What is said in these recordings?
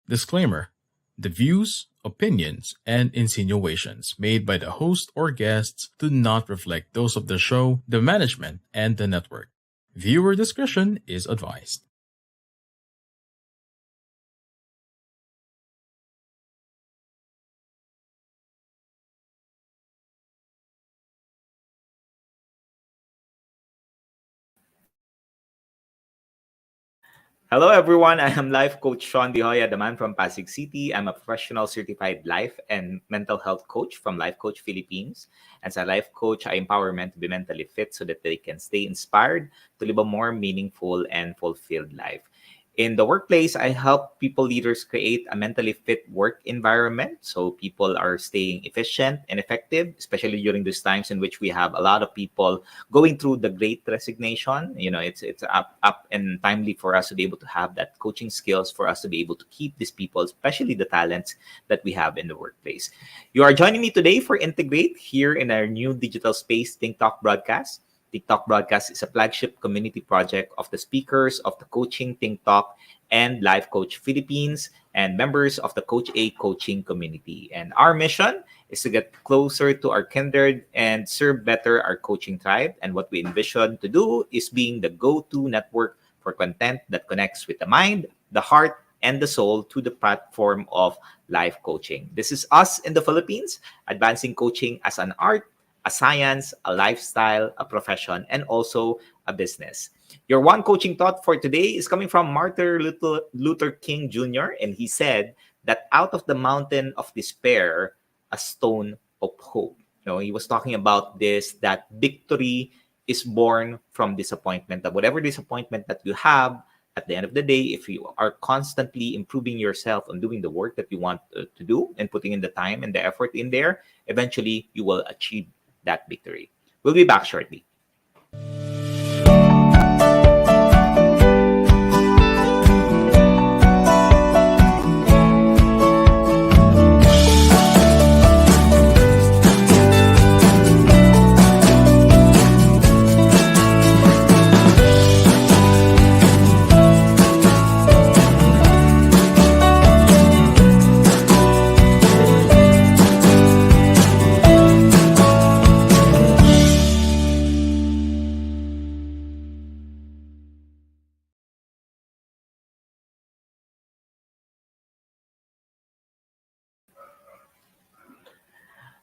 Disclaimer: the views, opinions, and insinuations made by the host or guests do not reflect those of the show, the management, and the network. Viewer discretion is advised. Hello, everyone. I am Life Coach Shaun de Joya, the man from Pasig City. I'm a professional certified life and mental health coach from Life Coach Philippines. As a life coach, I empower men to be mentally fit so that they can stay inspired to live a more meaningful and fulfilled life. In the workplace, I help people leaders create a mentally fit work environment so people are staying efficient and effective, especially during these times in which we have a lot of people going through the great resignation. It's up and timely for us to be able to have that coaching skills for us to be able to keep these people, especially the talents that we have in the workplace. You are joining me today for Integrate here in our new digital space Think Talk broadcast. TikTok broadcast is a flagship community project of the speakers of the Coaching Think Talk and Life Coach Philippines and members of the Coach A coaching community. And our mission is to get closer to our kindred and serve better our coaching tribe. And what we envision to do is being the go-to network for content that connects with the mind, the heart, and the soul to the platform of life coaching. This is us in the Philippines, advancing coaching as an art, a science, a lifestyle, a profession, and also a business. Your one coaching thought for today is coming from Martin Luther King Jr., and he said that out of the mountain of despair, a stone of hope. He was talking about this, that victory is born from disappointment. That whatever disappointment that you have, at the end of the day, if you are constantly improving yourself and doing the work that you want to do and putting in the time and the effort in there, eventually you will achieve that victory. We'll be back shortly.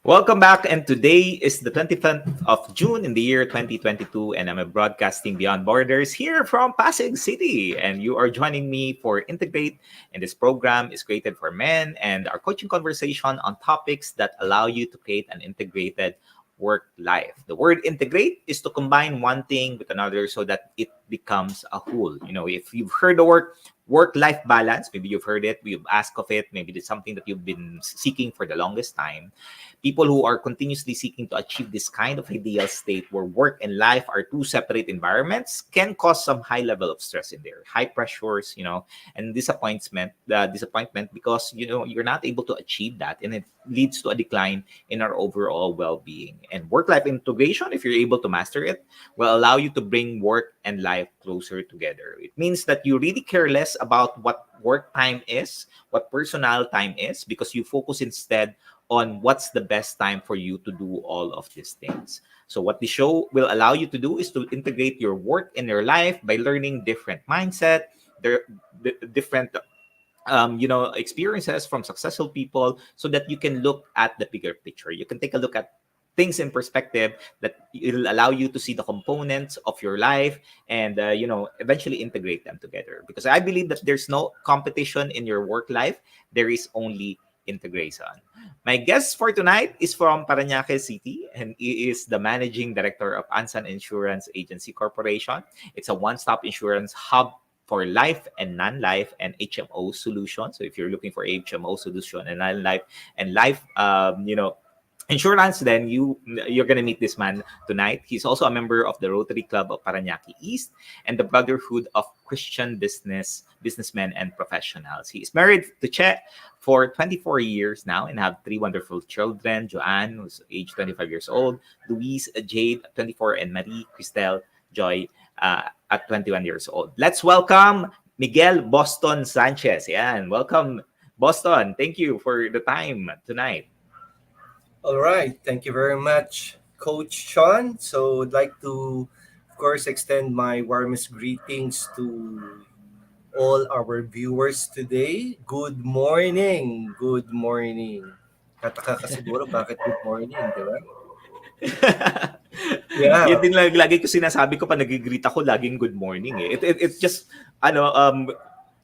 Welcome back, and today is the 25th of June in the year 2022, and I'm broadcasting beyond borders here from Pasig City, and you are joining me for Integrate, and this program is created for men and our coaching conversation on topics that allow you to create an integrated work life. The word integrate is to combine one thing with another so that it becomes a whole. If you've heard the word work-life balance, maybe you've heard it, you've asked of it, maybe it's something that you've been seeking for the longest time. People who are continuously seeking to achieve this kind of ideal state where work and life are two separate environments can cause some high level of stress in there, high pressures, and disappointment because you're not able to achieve that, and it leads to a decline in our overall well-being. And work-life integration, if you're able to master it, will allow you to bring work and life closer together. It means that you really care less about what work time is, what personal time is, because you focus instead on what's the best time for you to do all of these things. So what the show will allow you to do is to integrate your work and your life by learning different mindset, different experiences from successful people, so that you can look at the bigger picture. You can take a look at things in perspective that will allow you to see the components of your life and eventually integrate them together, because I believe that there's no competition in your work life. There is only integration. My guest for tonight is from Parañaque City, and he is the managing director of Ansan Insurance Agency Corporation. It's a one-stop insurance hub for life and non-life and HMO solutions. So if you're looking for HMO solution and non-life and life, insurance, then you're gonna meet this man tonight. He's also a member of the Rotary Club of Parañaque East and the Brotherhood of Christian businessmen and professionals. He is married to Che for 24 years now and have three wonderful children: Joanne, who's age 25 years old, Louise, Jade, 24, and Marie Christelle, joy at 21 years old. Let's welcome Miguel Boston Sanchez. Yan, welcome Boston. Thank you for the time tonight. All right. Thank you very much, Coach Shaun. So I'd like to, of course, extend my warmest greetings to all our viewers today. Good morning. Good morning. Kataka ka siguro bakit good morning, di ba? Yun Yeah. din lagi ko sinasabi ko pa nag-greet ako laging good morning eh. It just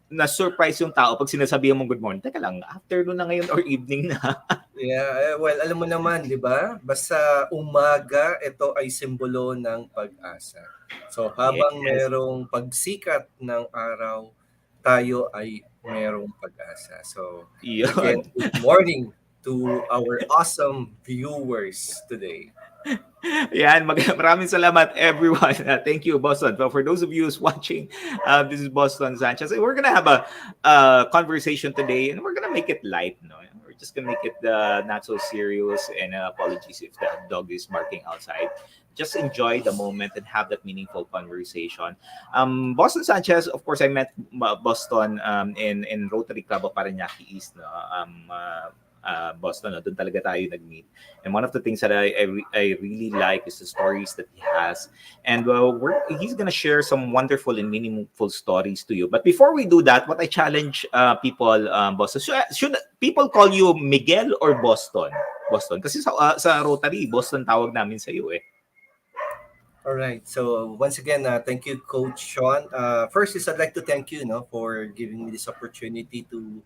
na-surprise yung tao pag sinasabihan mong good morning. Teka lang, afternoon na ngayon or evening na. Yeah, well, alam mo naman, 'di ba? Basta umaga, ito ay simbolo ng pag-asa. So habang Yes. merong pagsikat ng araw, tayo ay merong pag-asa. So again, Yun. good morning to our awesome viewers today. Yan, maraming salamat everyone. Thank you, Boston. But for those of you who's watching, this is Boston Sanchez. We're gonna have a conversation today, and we're gonna make it light. No, we're just gonna make it not so serious. And apologies if the dog is barking outside. Just enjoy the moment and have that meaningful conversation. Boston Sanchez, of course, I met Boston in Rotary Club of Parañaque East. No? Boston, no? Doon talaga tayo nag-meet. And one of the things that I really like is the stories that he has. And he's going to share some wonderful and meaningful stories to you. But before we do that, what I challenge people, Boston, should people call you Miguel or Boston? Boston. Kasi sa Rotary, Boston tawag namin sa iyo eh. All right. So once again, thank you, Coach Shaun. First is I'd like to thank you, for giving me this opportunity to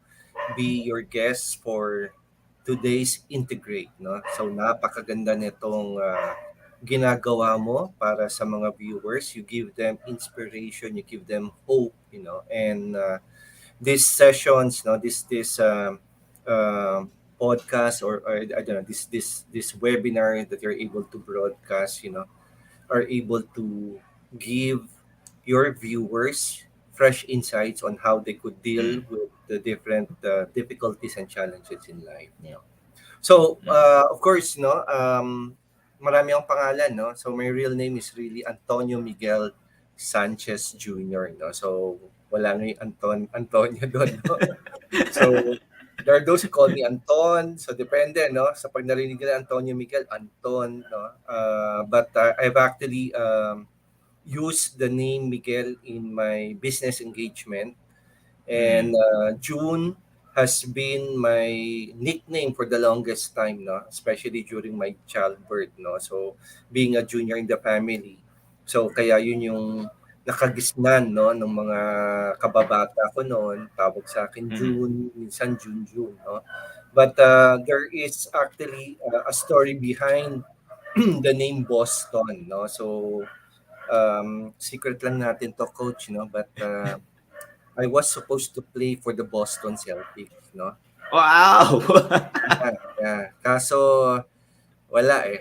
be your guest for today's Integrate, no? So napakaganda nitong ginagawa mo para sa mga viewers. You give them inspiration, you give them hope, and these sessions, no, this podcast or I don't know, this webinar that you're able to broadcast, are able to give your viewers fresh insights on how they could deal Mm. with the different difficulties and challenges in life. Yeah. So, of course, marami akong pangalan, no? So, my real name is really Antonio Miguel Sanchez Jr., no? So, wala nga yung Antonio doon, no? So, there are those who call me Anton. So, depende, no? Sa pag narinig nila Antonio Miguel, Anton, no? But I've actually used the name Miguel in my business engagement. And June has been my nickname for the longest time, no? Especially during my childbirth, no? So, being a junior in the family. So, kaya yun yung nakagisnan, no, ng mga kababata ko noon. Tawag sa akin June, minsan June, no? But there is actually a story behind the name Boston, no? So, secret lang natin to, Coach, no? But I was supposed to play for the Boston Celtics, no? Wow! Yeah. Kaso, wala eh.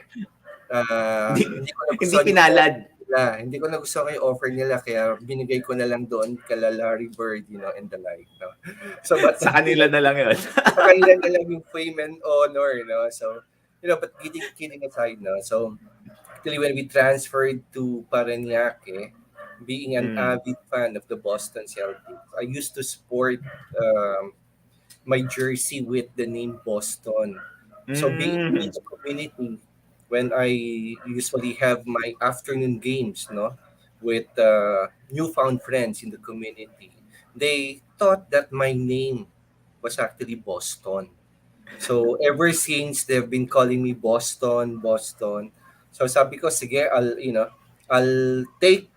Hindi ko Hindi nagustuhan yung pinalad. offer nila. Hindi ko nagustuhan yung offer nila, kaya binigay ko na lang doon kala Larry Bird, and the like, no? So, but Sa kanila na lang yun. sa kanila na lang yung fame and honor, no? So, but kidding aside, no? So, actually, when we transferred to Parañaque, being an avid fan of the Boston Celtics, I used to sport my jersey with the name Boston. So being in the community, when I usually have my afternoon games, no, with newfound friends in the community, they thought that my name was actually Boston. So ever since they've been calling me Boston, Boston. So sabi ko, sige, I'll take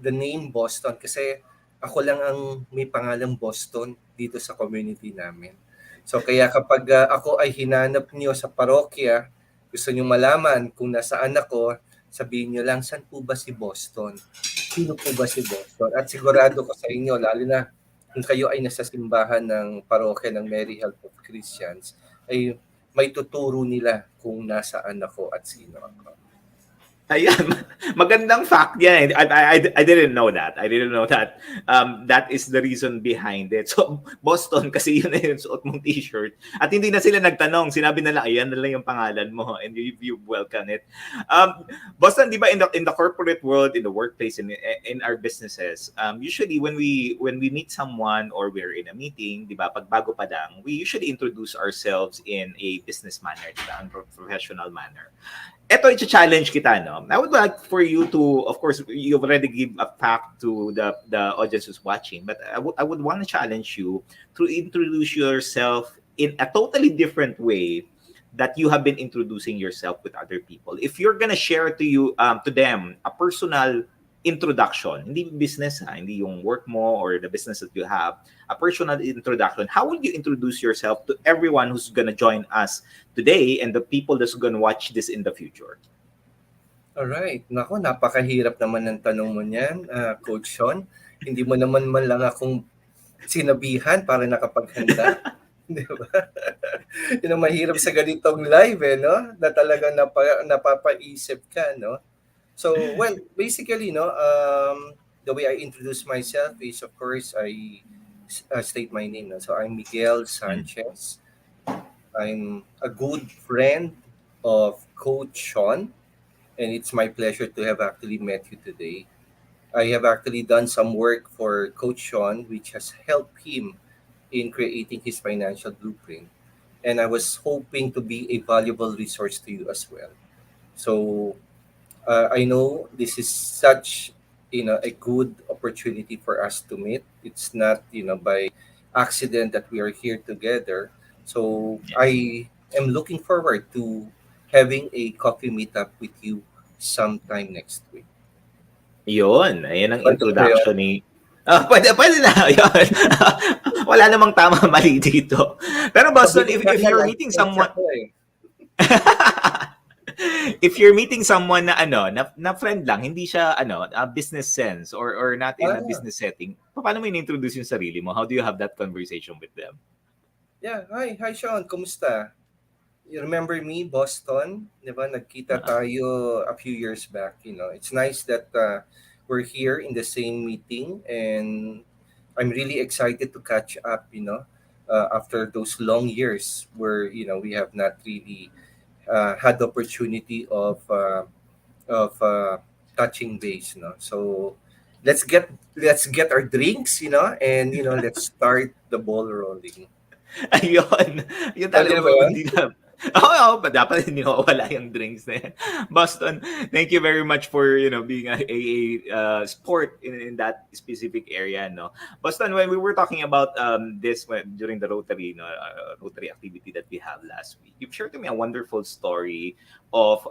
the name Boston kasi ako lang ang may pangalang Boston dito sa community namin. So kaya kapag ako ay hinanap niyo sa parokya, gusto niyo malaman kung nasaan ako, sabihin niyo lang, saan po ba si Boston? Sino po ba si Boston? At sigurado ko sa inyo, lalo na kung kayo ay nasa simbahan ng parokya ng Mary Help of Christians, ay may tuturo nila kung nasaan ako at sino ako. Ayan, magandang fact yan. I didn't know that. I didn't know that that is the reason behind it. So, Boston, kasi yun na yung suot mong t-shirt. At hindi na sila nagtanong. Sinabi na lang, ayan na lang yung pangalan mo and you welcome it. Boston, di ba, in the corporate world, in the workplace, in our businesses, usually when we meet someone or we're in a meeting, di ba, pag bago pa lang, we usually introduce ourselves in a business manner, di ba, in professional manner. Ito, i-challenge kita, no? I would like for you to, of course, you already give a fact to the audience who's watching, but I would want to challenge you to introduce yourself in a totally different way that you have been introducing yourself with other people. If you're gonna share to them a personal introduction, hindi business ha, hindi yung work mo or the business that you have, a personal introduction, how would you introduce yourself to everyone who's gonna join us today and the people that's gonna watch this in the future? Alright. Naku, napakahirap naman ng tanong mo niyan, Coach Shaun. Hindi mo naman man lang akong sinabihan para nakapaghanda. Di ba? Yun ang mahirap sa ganitong live, no? Na talagang napapaisip ka, no? So, well, basically, no, the way I introduce myself is, of course, I state my name. No? So, I'm Miguel Mm. Sanchez. I'm a good friend of Coach Shaun, and it's my pleasure to have actually met you today. I have actually done some work for Coach Shaun, which has helped him in creating his financial blueprint. And I was hoping to be a valuable resource to you as well. So I know this is such a good opportunity for us to meet. It's not by accident that we are here together. So Yes. I am looking forward to having a coffee meetup with you sometime next week. Yun, ayan ang Pwede ba yun? introduction ni pwede na, yun. Wala namang tama mali dito. Pero Boston, Mabilis if sana you're life meeting coach someone ako eh. if you're meeting someone na na friend lang, hindi siya business sense or not in a Ah, business setting, paano mo in-introduce yung sarili mo? How do you have that conversation with them? yeah. Hi Sean. Kumusta? You remember me, Boston? Di ba? Nagkita Uh-uh. tayo a few years back. It's nice that we're here in the same meeting, and I'm really excited to catch up, after those long years where, we have not really had the opportunity of touching base, So let's get our drinks, and let's start the ball rolling. Ayun. Yun Pwede talaga na ba yun? hindi na oo, dapat hindi mawawala yung drinks na yan. Boston, thank you very much for, being sport in that specific area, no? Boston, when we were talking about this during the Rotary, Rotary activity that we have last week, you've shared to me a wonderful story of,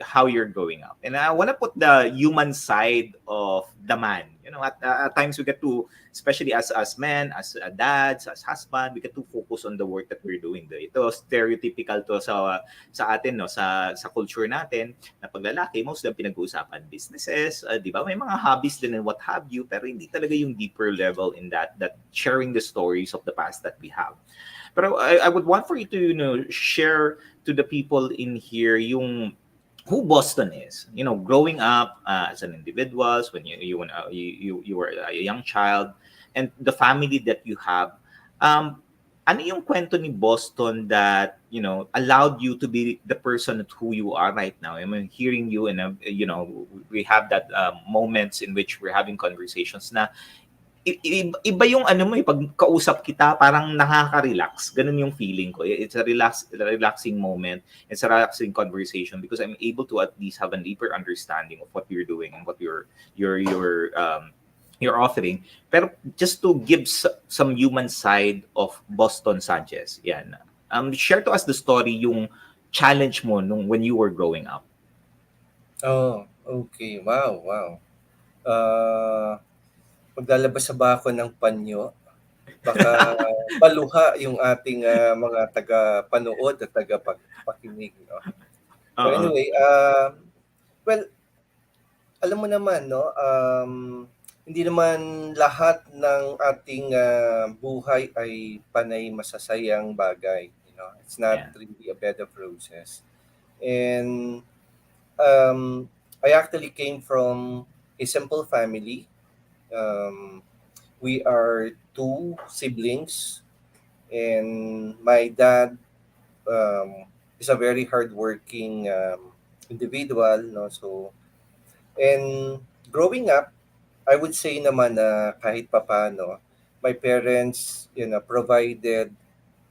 how you're growing up. And I want to put the human side of the man. At times we get to, especially as men, as dads, as husband, we get to focus on the work that we're doing. Ito stereotypical to sa atin, no, sa culture natin na paglalaki, most of them pinag-uusapan businesses, 'di ba? May mga hobbies din and what have you, pero hindi talaga yung deeper level in that sharing the stories of the past that we have. Pero I would want for you to share to the people in here yung who Boston is. Growing up as an individual, when you were a young child, and the family that you have. Ano yung kwento ni Boston that allowed you to be the person who you are right now? I mean, hearing you and we have that moments in which we're having conversations na iba yung mo pag kausap kita parang nakaka-relax. Ganun yung feeling ko. It's a relaxing moment. It's a relaxing conversation because I'm able to at least have a deeper understanding of what you're doing and what you're offering. Pero just to give some human side of Boston Sanchez. Yan. Share to us the story yung challenge mo when you were growing up. Oh, okay. Wow, wow. Maglalabas sa ba ako ng panyo? Baka paluha yung ating mga taga-panood at taga-pakinig, no? So Oo. anyway, well, alam mo naman, no, hindi naman lahat ng ating buhay ay panay masasayang bagay. It's not Yeah. really a bed of roses. And I actually came from a simple family. Um, we are two siblings, and my dad is a very hardworking individual. No? So, and growing up, I would say naman na kahit papano, my parents, provided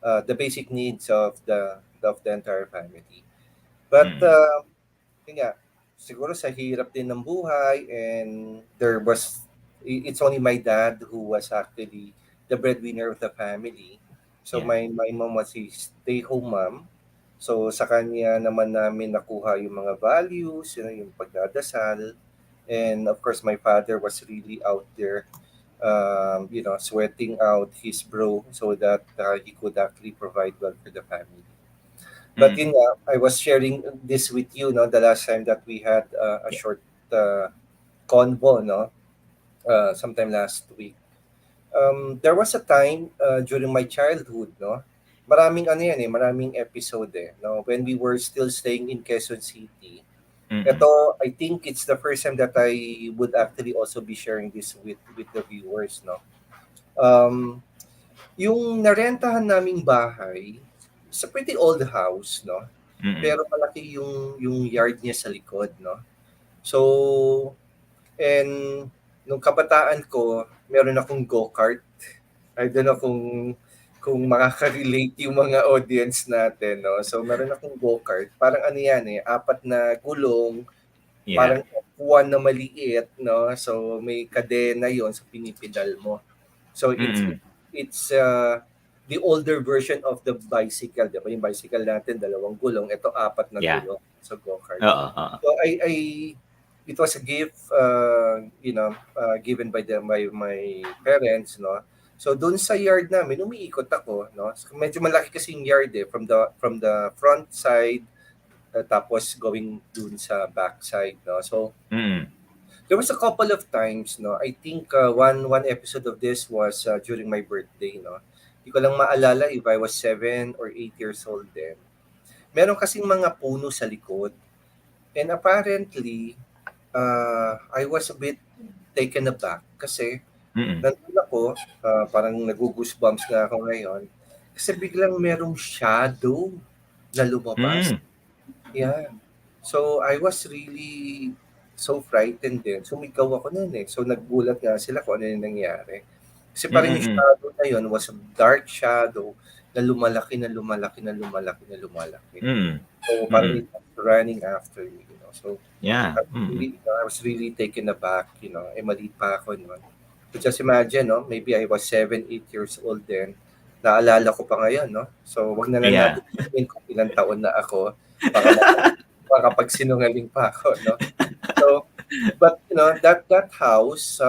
the basic needs of the entire family. But Mm. yun nga, siguro sa hirap din ng buhay, and it's only my dad who was actually the breadwinner of the family. So Yeah. my mom was a stay-home mom. So sa kanya naman namin nakuha yung mga values, yung pagdadasal. And of course, my father was really out there, sweating out his bro so that he could actually provide well for the family. But Mm. I was sharing this with you, no, the last time that we had a Yeah. short convo, no, sometime last week. There was a time during my childhood, no, maraming episode no, when we were still staying in Quezon City. Mm. Ito, I think it's the first time that I would actually also be sharing this with the viewers, no. Um, yung narentahan naming bahay, it's a pretty old house, no? Mm. Pero malaki yung yard niya sa likod, no? So, and nung kabataan ko, meron akong go-kart. I don't know kung makaka-relate yung mga audience natin, no? So, meron akong go-kart. Parang ano yan apat na gulong, Yeah. parang F1 na maliit, no? So, may kadena yon sa pinipedal mo. So Mm. it's the older version of the bicycle, 'di ba? Yung bicycle natin dalawang gulong, ito apat na Yeah. gulong sa go-kart. Oo, oo. So I it was a gift given by my parents, no. So doon sa yard namin umiikot ako, no. So, medyo malaki kasi yung yard from the front side, tapos going dun sa back side, no. So Mm. there was a couple of times, no. I think one episode of this was during my birthday, no. Hindi ko lang maalala if I was 7 or 8 years old then. Meron kasing mga puno sa likod. And apparently, I was a bit taken aback kasi Mm. nandun ako, parang nag-goosebumps na ako ngayon. Kasi biglang merong shadow na lumabas. Mm. Yeah. So, I was really so frightened din. Sumigaw ako no'n, eh. So, naggulat nga sila kung ano yung nangyari. Kasi parang yung Mm. shadow na yun was a dark shadow na lumalaki, na lumalaki, na lumalaki, na lumalaki. Mm. So, parang Mm. it was running after me, you know. So, Yeah. Mm. I was really taken aback, you know. Eh, maliit pa ako no'n. So, just imagine, no? Maybe I was 7, 8 years old then. Naalala ko pa ngayon, no? So, wag na lang Yeah. natin sabihin kung ilang taon na ako. Baka makapagsinungaling pa ako, no? So, but that house,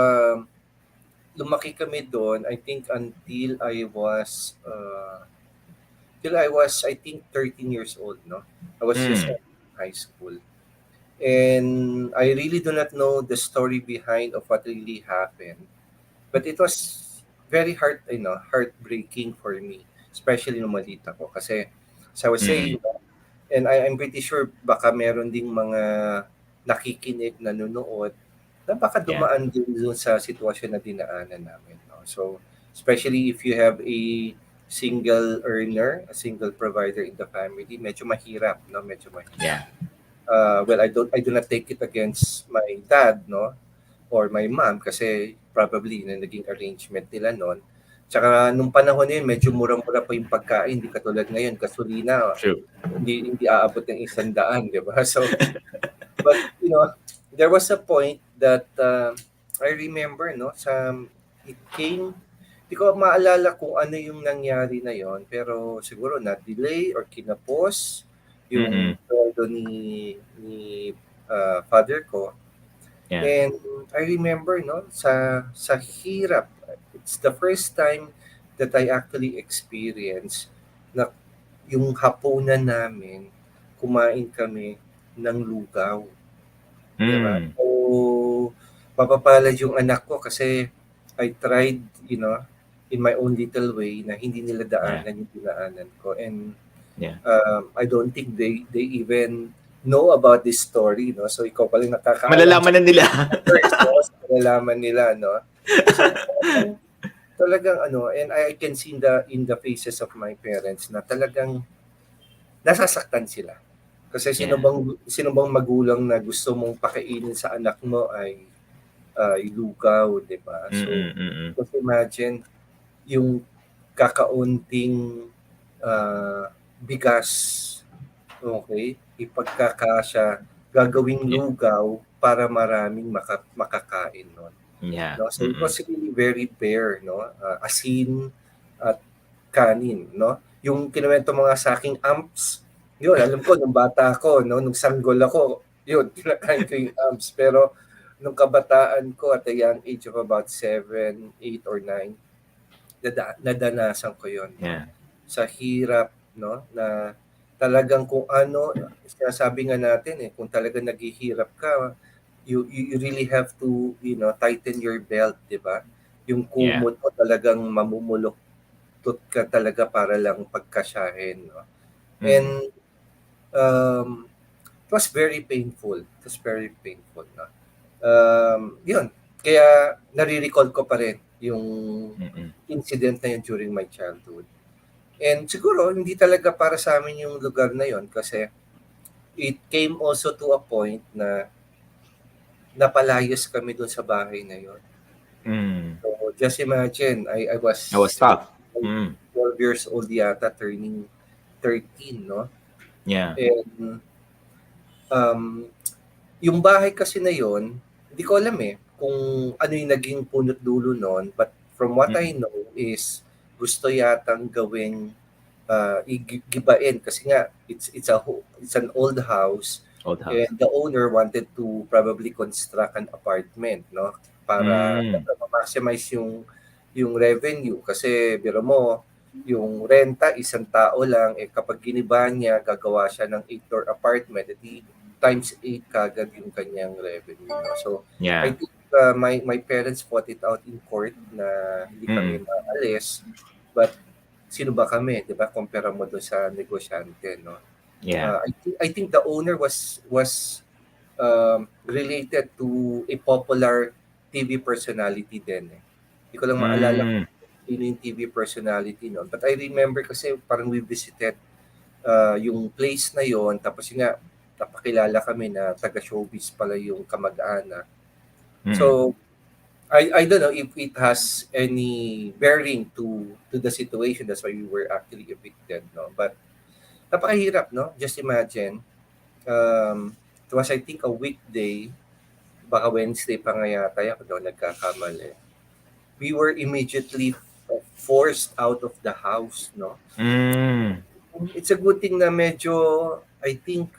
lumaki kami doon, I think till I was, I think, 13 years old, no? I was just Mm. in high school. And I really do not know the story behind of what really happened. But it was very heartbreaking for me, especially nung maliit ako. Kasi, as I was Mm. saying, and I'm pretty sure baka meron ding mga nakikinig, nanonood, na baka Yeah. dumaan din dun sa sitwasyon na dinaanan namin. No? So, especially if you have a single earner, a single provider in the family, medyo mahirap, no? Medyo mahirap. Yeah. Well, I do not take it against my dad, no? Or my mom kasi probably na naging arrangement nila noon. Tsaka nung panahon na yun, medyo murang-mura pa yung pagkain, hindi katulad ngayon, gasolina, True. hindi aabot ng 100, di ba? So, but there was a point that I remember, no, it came, hindi ko maalala kung ano yung nangyari na yon, pero siguro na-delay or kinapos yung Mm. sweldo ni father ko. Yeah. And I remember, no, sa hirap, it's the first time that I actually experienced na yung hapunan namin, kumain kami ng lugaw. Di ba? Mm. So, mapapalad yung anak ko kasi I tried, in my own little way na hindi nila Yeah. daanan yung dinaanan ko. And Yeah. I don't think they even know about this story, no? So ikaw pala yung nakakaalam Malalaman na nila. first, no? So, malalaman nila, no? So talagang ano, and I can see in the faces of my parents na talagang nasasaktan sila. Kasi Yeah. sino bang magulang na gusto mong pakainin sa anak mo ay lugaw, 'di ba? So Mm. just imagine yung kakaunting bigas, okay? Ipagkakasya, gagawing Yeah. lugaw para maraming makakain nun. Yeah. No? So it was really very bare, no? Asin at kanin, no? Yung kinuwento mga sa aking amps, yun, alam ko, nung bata ako, no? Nung sanggol ako, yun, kinakain ko yung amps. Pero nung kabataan ko at a young age of about 7, 8, or 9, nadanasan ko yun, no? Yeah. Sa hirap, no? Na talagang kung ano, sinasabi nga natin kung talagang naghihirap ka, you really have to, tighten your belt, di ba? Yung Yeah. kumot mo talagang mamumuloktot ka talaga para lang pagkasyahin, no? And it was very painful. It was very painful, no? Yun. Kaya nare-recall ko pa rin yung incident na yun during my childhood. And siguro, hindi talaga para sa amin yung lugar na yun kasi it came also to a point na napalayas kami dun sa bahay na yun. So, just imagine, I was That was tough. 12 years old yata, turning 13, no? Yeah. And yung bahay kasi na yun, hindi ko alam kung ano yung naging punot dulo noon, but from what I know is gusto yatang gawing gibain kasi nga it's an old house. Old house. And the owner wanted to probably construct an apartment, no? Para ma-maximize yung revenue kasi biro mo yung renta isang tao lang kapag giniba niya gagawa siya ng 8-door apartment times 8 kagad yung kanyang revenue, no? So Yeah. I think my parents fought it out in court na hindi kami maalis, but sino ba kami, 'di ba? Kumpara mo doon sa negosyante, no? Yeah. I think the owner was related to a popular TV personality din. Hindi ko lang maalala kung sino yung TV personality noon. But I remember kasi parang we visited yung place na yon, tapos yun nga napakilala kami na taga-showbiz pala yung kamag-anak. So I don't know if it has any bearing to the situation. That's why we were actually evicted, no? But napakahirap, no? Just imagine, it was I think a weekday, baka Wednesday pa nga yata, ako daw nagkakamali. We were immediately forced out of the house, no? It's a good thing na medyo, I think,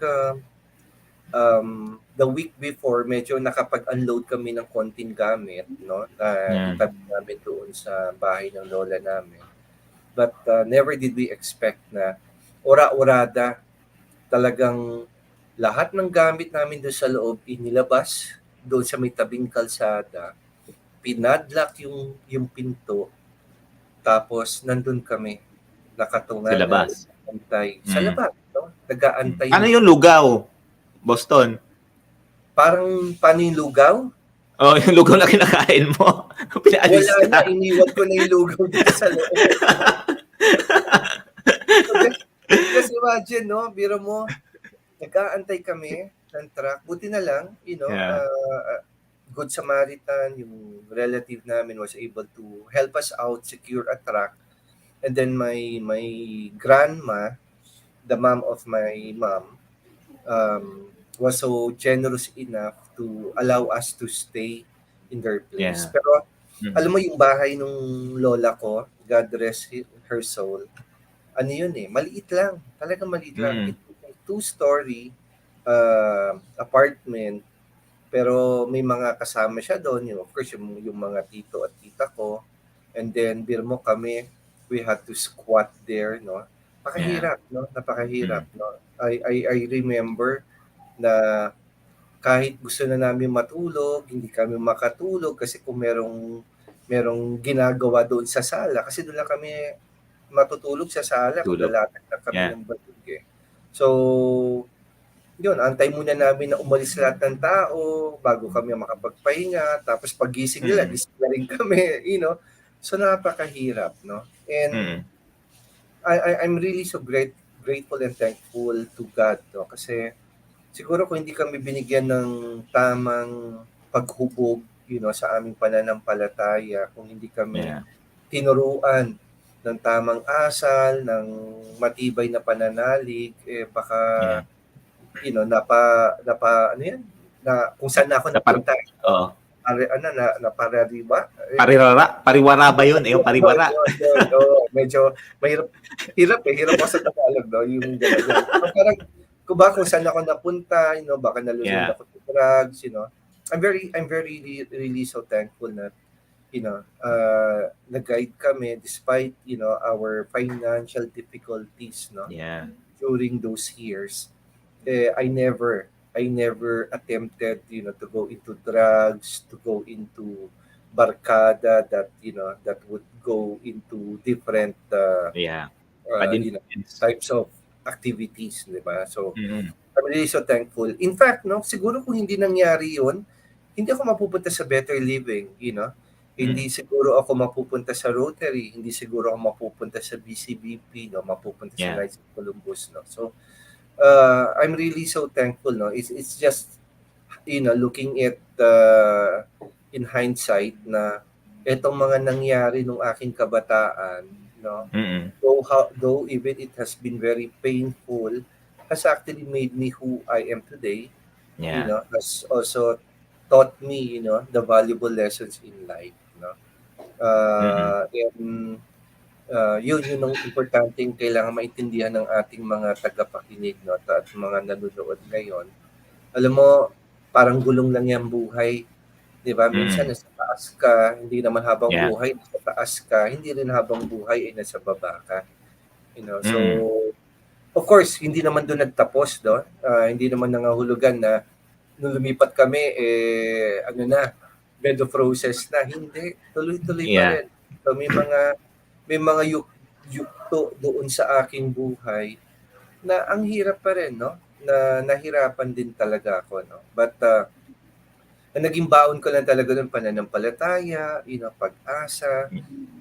the week before, medyo nakapag-unload kami ng konting gamit, no? Itabi namin doon sa bahay ng lola namin. But never did we expect na ora-orada talagang lahat ng gamit namin doon sa loob inilabas doon sa may tabing kalsada. Pinadlock yung pinto. Tapos nandun kami nakatunga Sa labas. antay. Sa labas, no? Nag-aantay. Ano yung lugaw? Boston. Parang paano yung lugaw? Oh, yung lugaw na kinakain mo. Pinaalis Wala na, ka. iniwan ko na yung lugaw dito sa loob. Just imagine, no? Biro mo, nag-aantay kami ng truck. Buti na lang, Good Samaritan, yung relative namin was able to help us out, secure a truck. And then my grandma, the mom of my mom, was so generous enough to allow us to stay in their place. Yeah. Pero alam mo yung bahay nung lola ko, God rest her soul, ano yun maliit lang. Talagang maliit lang. It's a 2-story apartment. Pero may mga kasama siya doon. Of course, yung mga tito at tita ko. And then, bir mo kami, we had to squat there, no? Napakahirap, no? Napakahirap, no? I remember na kahit gusto na namin matulog, hindi kami makatulog kasi kung merong ginagawa doon sa sala. Kasi doon lang kami matutulog sa sala kung lalatag na kami ng batug So, yun, antay muna namin na umalis lahat ng tao bago kami makapagpahinga. Tapos pagising nila, gising na rin kami, So napakahirap, no? And I'm really so grateful and thankful to God, no? Kasi siguro kung hindi kami binigyan ng tamang paghubog, sa aming pananampalataya, kung hindi kami tinuruan ng tamang asal, ng matibay na pananalig, baka ano yan, na kung saan na ako napunta. Oo. Naparariba. Pariwara ba yun? Yung pariwara. Medyo hirap ako sa Tagalog, no? Yung gano'n. So, parang, kung saan ako napunta, baka nalulunod ako sa drugs, I'm very really so thankful na, nag-guide kami despite, our financial difficulties, no? Yeah. During those years. I never attempted, to go into drugs, to go into barkada that would go into different types of activities, di ba? So, I'm really so thankful. In fact, no, siguro kung hindi nangyari yun, hindi ako mapupunta sa better living, Hindi siguro ako mapupunta sa Rosary, hindi siguro ako mapupunta sa BCBP, no, mapupunta sa Knights of Columbus, no. So, I'm really so thankful, no. It's just, looking at in hindsight na etong mga nangyari nung aking kabataan, no. Though even it has been very painful, has actually made me who I am today. Has also taught me, the valuable lessons in life, no. And yun ang importanteng kailangan maintindihan ng ating mga tagapakinig, no, at mga nanonood ngayon. Alam mo, parang gulong lang yan buhay. Di ba? Minsan nasa taas ka, hindi naman habang buhay nasa taas ka, hindi rin habang buhay ay nasa baba ka. So, of course, hindi naman doon nagtapos, no? Hindi naman nangahulugan na nung lumipat kami, bed of roses na. Hindi. Tuloy-tuloy pa rin. So, may mga yukto doon sa aking buhay na ang hirap pa rin, no? Na nahirapan din talaga ako, no? But naging baon ko lang talaga ng pananampalataya, pag-asa,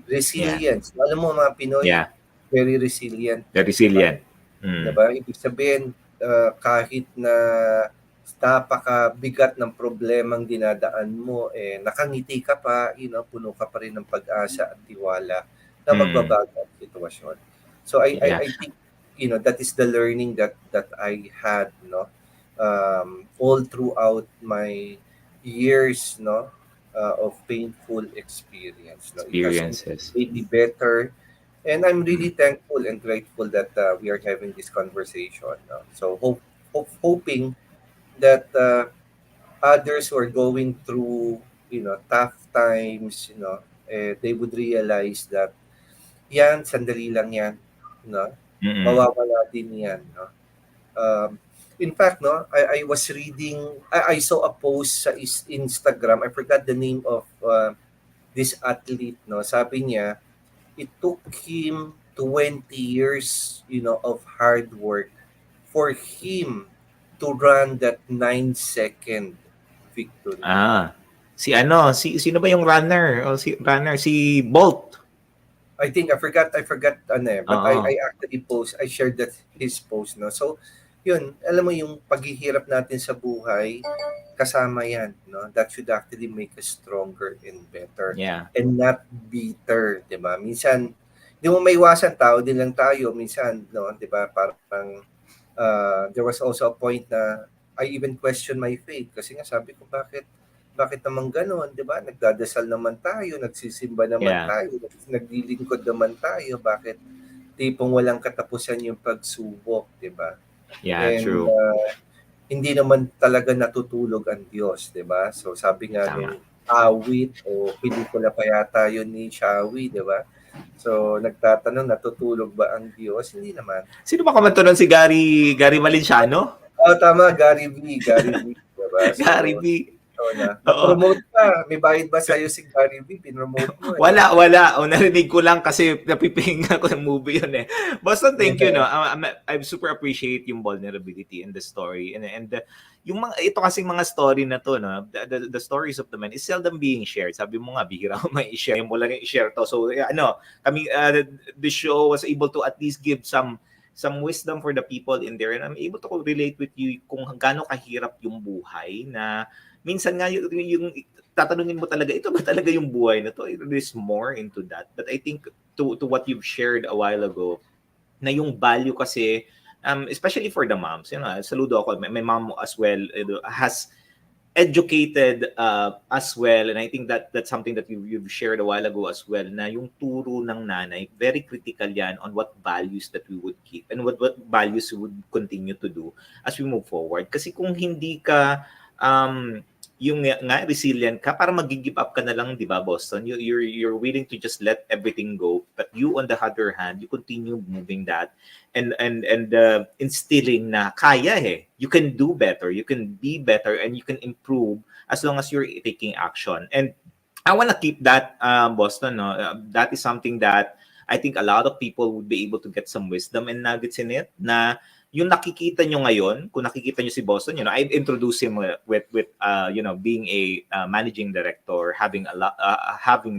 resilience. Alam mo, mga Pinoy, very resilient. Very resilient. Diba? Ibig sabihin, kahit na napakabigat ng problemang dinadaan mo, nakangiti ka pa, puno ka pa rin ng pag-asa at tiwala na magbabago ang sitwasyon. So I think that is the learning that I had, no, all throughout my years, no, of painful experiences. It made me better, and I'm really thankful and grateful that we are having this conversation. No? So hoping that others who are going through, tough times, they would realize that yan, sandali lang yan, no? Mawawala din yan, no? In fact, no, I was reading, I saw a post sa Instagram, I forgot the name of this athlete, no? Sabi niya, it took him 20 years, of hard work for him to run that 9-second victory. Sino ba yung runner? Si Bolt. I think I forgot but I actually I shared his post, no. So yun, alam mo yung paghihirap natin sa buhay, kasama yan, no. That should actually make us stronger and better and not bitter, 'di ba? Minsan di mo maiwasan, tao din lang tayo minsan, no, 'di ba? Parang there was also a point na I even questioned my faith kasi nga sabi ko, bakit naman gano'n, 'di ba? Nagdadasal naman tayo, nagsisimba naman tayo, naglilingkod naman tayo, bakit tipong walang katapusan yung pagsubok, 'di ba? True. Hindi naman talaga natutulog ang Diyos, 'di ba? So sabi nga nung awit o pelikula pa yata yun ni Shawi, 'di ba? So nagtatanong, natutulog ba ang Diyos? Hindi naman. Sino ba kumanta nun? Si Gary Valenciano? Tama, Gary V, diba? So, Gary V. Oo. Na-promote ka. May bayad ba sa'yo si Gary V? Pinromote mo. Wala. O, narinig ko lang kasi napipahinga ko ng movie yun eh. Boston, thank you. No? I super appreciate yung vulnerability in the story. And yung ito kasing mga story na to, no? The stories of the men is seldom being shared. Sabi mo nga, bihira ko may i-share. Mo lang i-share to. So, kami, the show was able to at least give some wisdom for the people in there, and I'm able to relate with you kung gaano kahirap yung buhay na minsan nga yung tatanungin mo talaga, ito ba talaga yung buhay na to? There's more into that. But I think to what you've shared a while ago, na yung value kasi, especially for the moms, saludo ako, my mom as well has educated as well, and I think that's something that you've shared a while ago as well, na yung turo ng nanay, very critical yan on what values that we would keep and what values we would continue to do as we move forward. Kasi kung hindi ka yung nga resilient ka, para mag-give up ka na lang, di ba, Boston? You're willing to just let everything go, but you on the other hand, you continue moving that and instilling na kaya you can do better, you can be better, and you can improve as long as you're taking action. And I want to keep that, Boston. No? That is something that I think a lot of people would be able to get some wisdom and nuggets in it, na yung nakikita nyo ngayon, kung nakikita nyo si Boston, I introduced him with being a managing director, having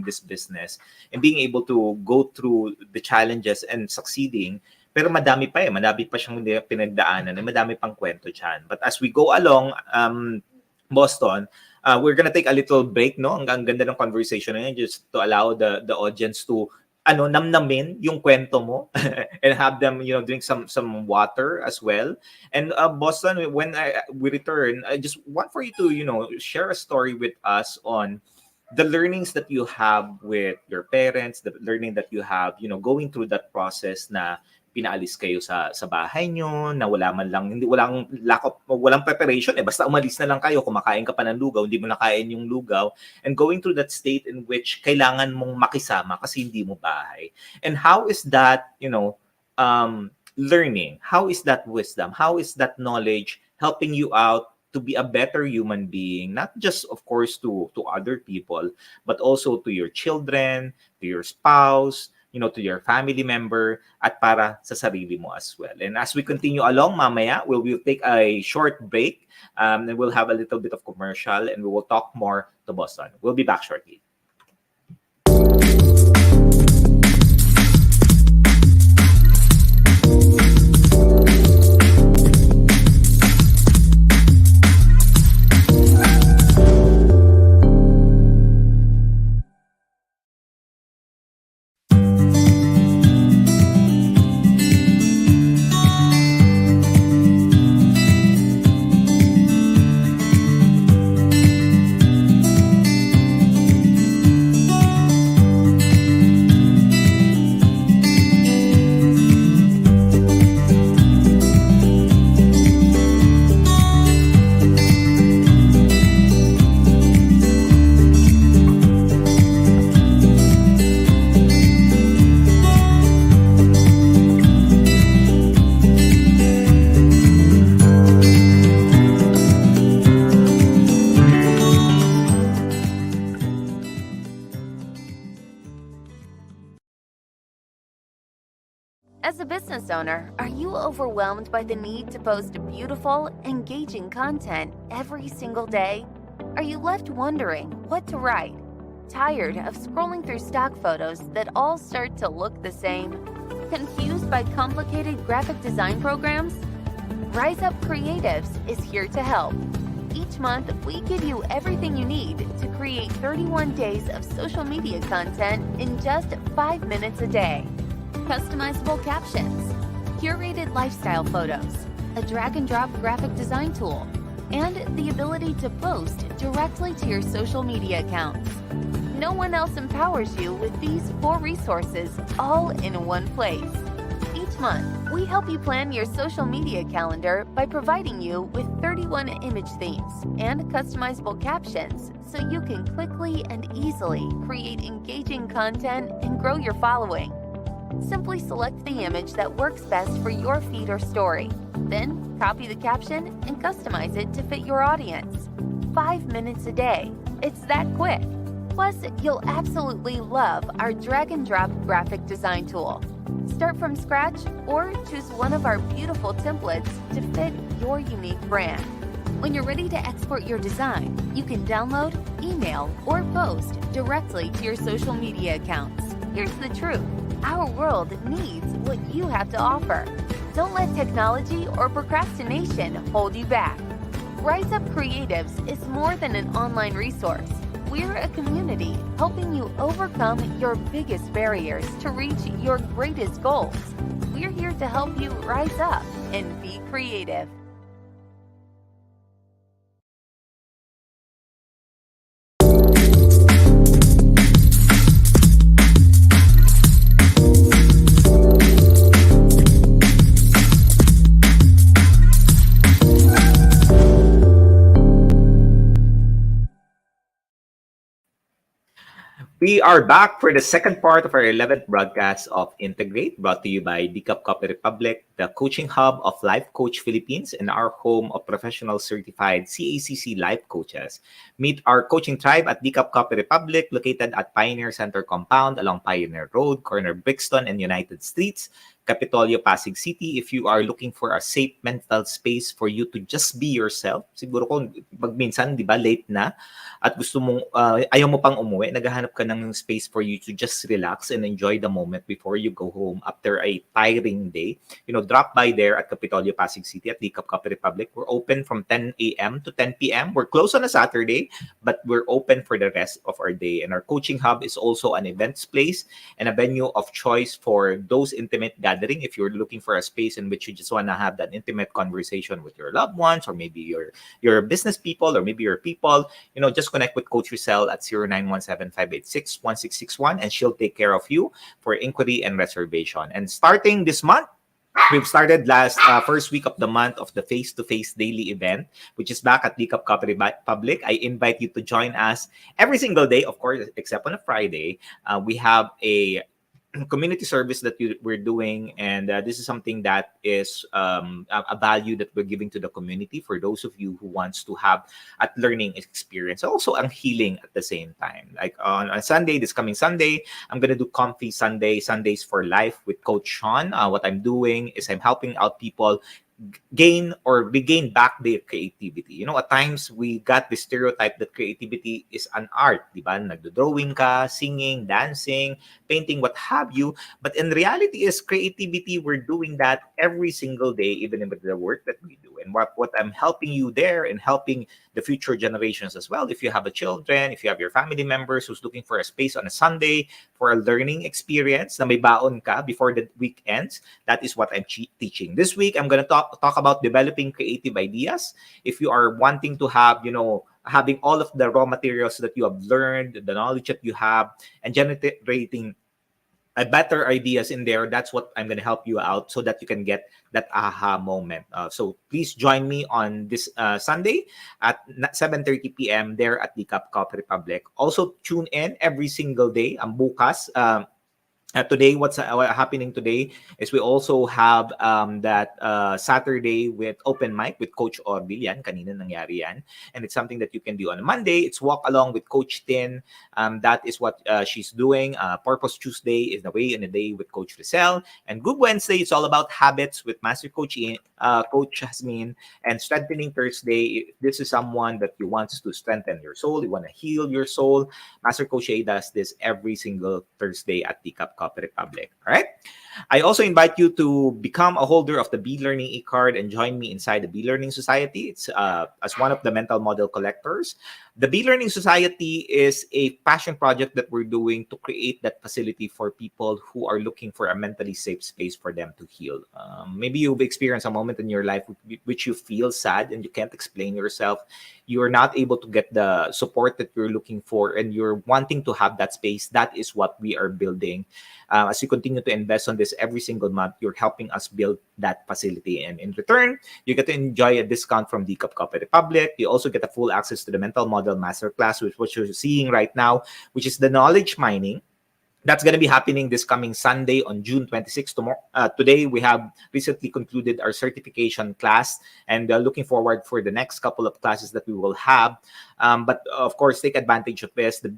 this business, and being able to go through the challenges and succeeding. Pero madami pa siyang pinagdaanan, madami pang kwento dyan. But as we go along, Boston, we're gonna take a little break, no? Ang ganda ng conversation na yun, just to allow the audience to namnamin yung kwento mo and have them, drink some water as well. And Boston, when we return, I just want for you to, share a story with us on the learnings that you have with your parents, the learning that you have, going through that process na pinaalis kayo sa bahay nyo, na walang preparation, basta umalis na lang kayo, kumakain ka pa ng lugaw, hindi mo nakain yung lugaw, and going through that state in which kailangan mong makisama kasi hindi mo bahay. And how is that, learning? How is that wisdom? How is that knowledge helping you out to be a better human being, not just, of course, to other people, but also to your children, to your spouse, to your family member, at para sa sarili mo as well. And as we continue along, mamaya, we'll take a short break, and we'll have a little bit of commercial, and we will talk more to Boston. We'll be back shortly. As a business owner, are you overwhelmed by the need to post beautiful, engaging content every single day? Are you left wondering what to write? Tired of scrolling through stock photos that all start to look the same? Confused by complicated graphic design programs? Rise Up Creatives is here to help. Each month, we give you everything you need to create 31 days of social media content in just 5 minutes a day. Customizable captions, curated lifestyle photos, a drag-and-drop graphic design tool, and the ability to post directly to your social media accounts. No one else empowers you with these 4 resources all in one place. Each month, we help you plan your social media calendar by providing you with 31 image themes and customizable captions so you can quickly and easily create engaging content and grow your following. Simply select the image that works best for your feed or story. Then, copy the caption and customize it to fit your audience. 5 minutes a day. It's that quick. Plus, you'll absolutely love our drag and drop graphic design tool. Start from scratch or choose one of our beautiful templates to fit your unique brand. When you're ready to export your design, you can download, email, or post directly to your social media accounts. Here's the truth. Our world needs what you have to offer. Don't let technology or procrastination hold you back. Rise Up Creatives is more than an online resource. We're a community helping you overcome your biggest barriers to reach your greatest goals. We're here to help you rise up and be creative. We are back for the second part of our 11th broadcast of Integrate, brought to you by Decap Copy Republic, the coaching hub of Life Coach Philippines, and our home of professional certified CACC life coaches. Meet our coaching tribe at Decap Copy Republic, located at Pioneer Center Compound along Pioneer Road, corner Brixton and United Streets, Capitolio, Pasig City. If you are looking for a safe mental space for you to just be yourself, siguro kung pag minsan, di ba, late na, at gusto mong, ayaw mo pang umuwi, naghahanap ka ng space for you to just relax and enjoy the moment before you go home after a tiring day, drop by there at Capitolio, Pasig City at Decap Copy Republic. We're open from 10 a.m. to 10 p.m. We're closed on a Saturday, but we're open for the rest of our day. And our coaching hub is also an events place and a venue of choice for those intimate gathering. If you're looking for a space in which you just want to have that intimate conversation with your loved ones, or maybe your business people, or maybe your people, just connect with Coach Rizal at 0917-586-1661, and she'll take care of you for inquiry and reservation. And starting this month, we've started first week of the month of the face-to-face daily event, which is back at Decap Copy Public. I invite you to join us every single day, of course, except on a Friday. We have a community service that we're doing, and this is something that is a value that we're giving to the community for those of you who wants to have a learning experience, also a healing at the same time. Like on Sunday, this coming Sunday, I'm gonna do Comfy Sundays for Life with Coach Shaun. What I'm doing is I'm helping out people gain or regain back their creativity. At times we got the stereotype that creativity is an art, di ba? Nagdo-drawing ka, singing, dancing, painting, what have you. But in reality is creativity, we're doing that every single day, even in the work that we do. And what I'm helping you there and helping the future generations as well. If you have a children, if you have your family members who's looking for a space on a Sunday for a learning experience na may baon ka before the week ends, that is what I'm teaching. This week, I'm going to talk about developing creative ideas. If you are wanting to have, having all of the raw materials that you have learned, the knowledge that you have, and generating better ideas in there, that's what I'm going to help you out so that you can get that aha moment. So please join me on this Sunday at 7:30 p.m. there at Decap Copy Republic. Also tune in every single day. Ang bukas, today, what's happening today is we also have that Saturday with open mic with Coach Orville. Yan, kanina nangyari yan. And it's something that you can do on a Monday. It's walk along with Coach Tin. That is what she's doing. Purpose Tuesday is the way in a day with Coach Rizal. And Good Wednesday, it's all about habits with Master Coach Coach Jasmine. And Strengthening Thursday, if this is someone that you want to strengthen your soul, you want to heal your soul, Master Coach A does this every single Thursday at Decap Copy Republic. All right. I also invite you to become a holder of the Be Learning e-card and join me inside the Be Learning Society. It's as one of the mental model collectors. The Be Learning Society is a passion project that we're doing to create that facility for people who are looking for a mentally safe space for them to heal. Maybe you've experienced a moment in your life which you feel sad and you can't explain yourself. You're not able to get the support that you're looking for, and you're wanting to have that space. That is what we are building. As you continue to invest on this every single month, you're helping us build that facility. And in return, you get to enjoy a discount from Decap Copy Republic. You also get a full access to the Mental Model Masterclass, which what you're seeing right now, which is the knowledge mining That's going to be happening this coming Sunday on June 26th. Today, we have recently concluded our certification class and looking forward for the next couple of classes that we will have. But of course, take advantage of this. The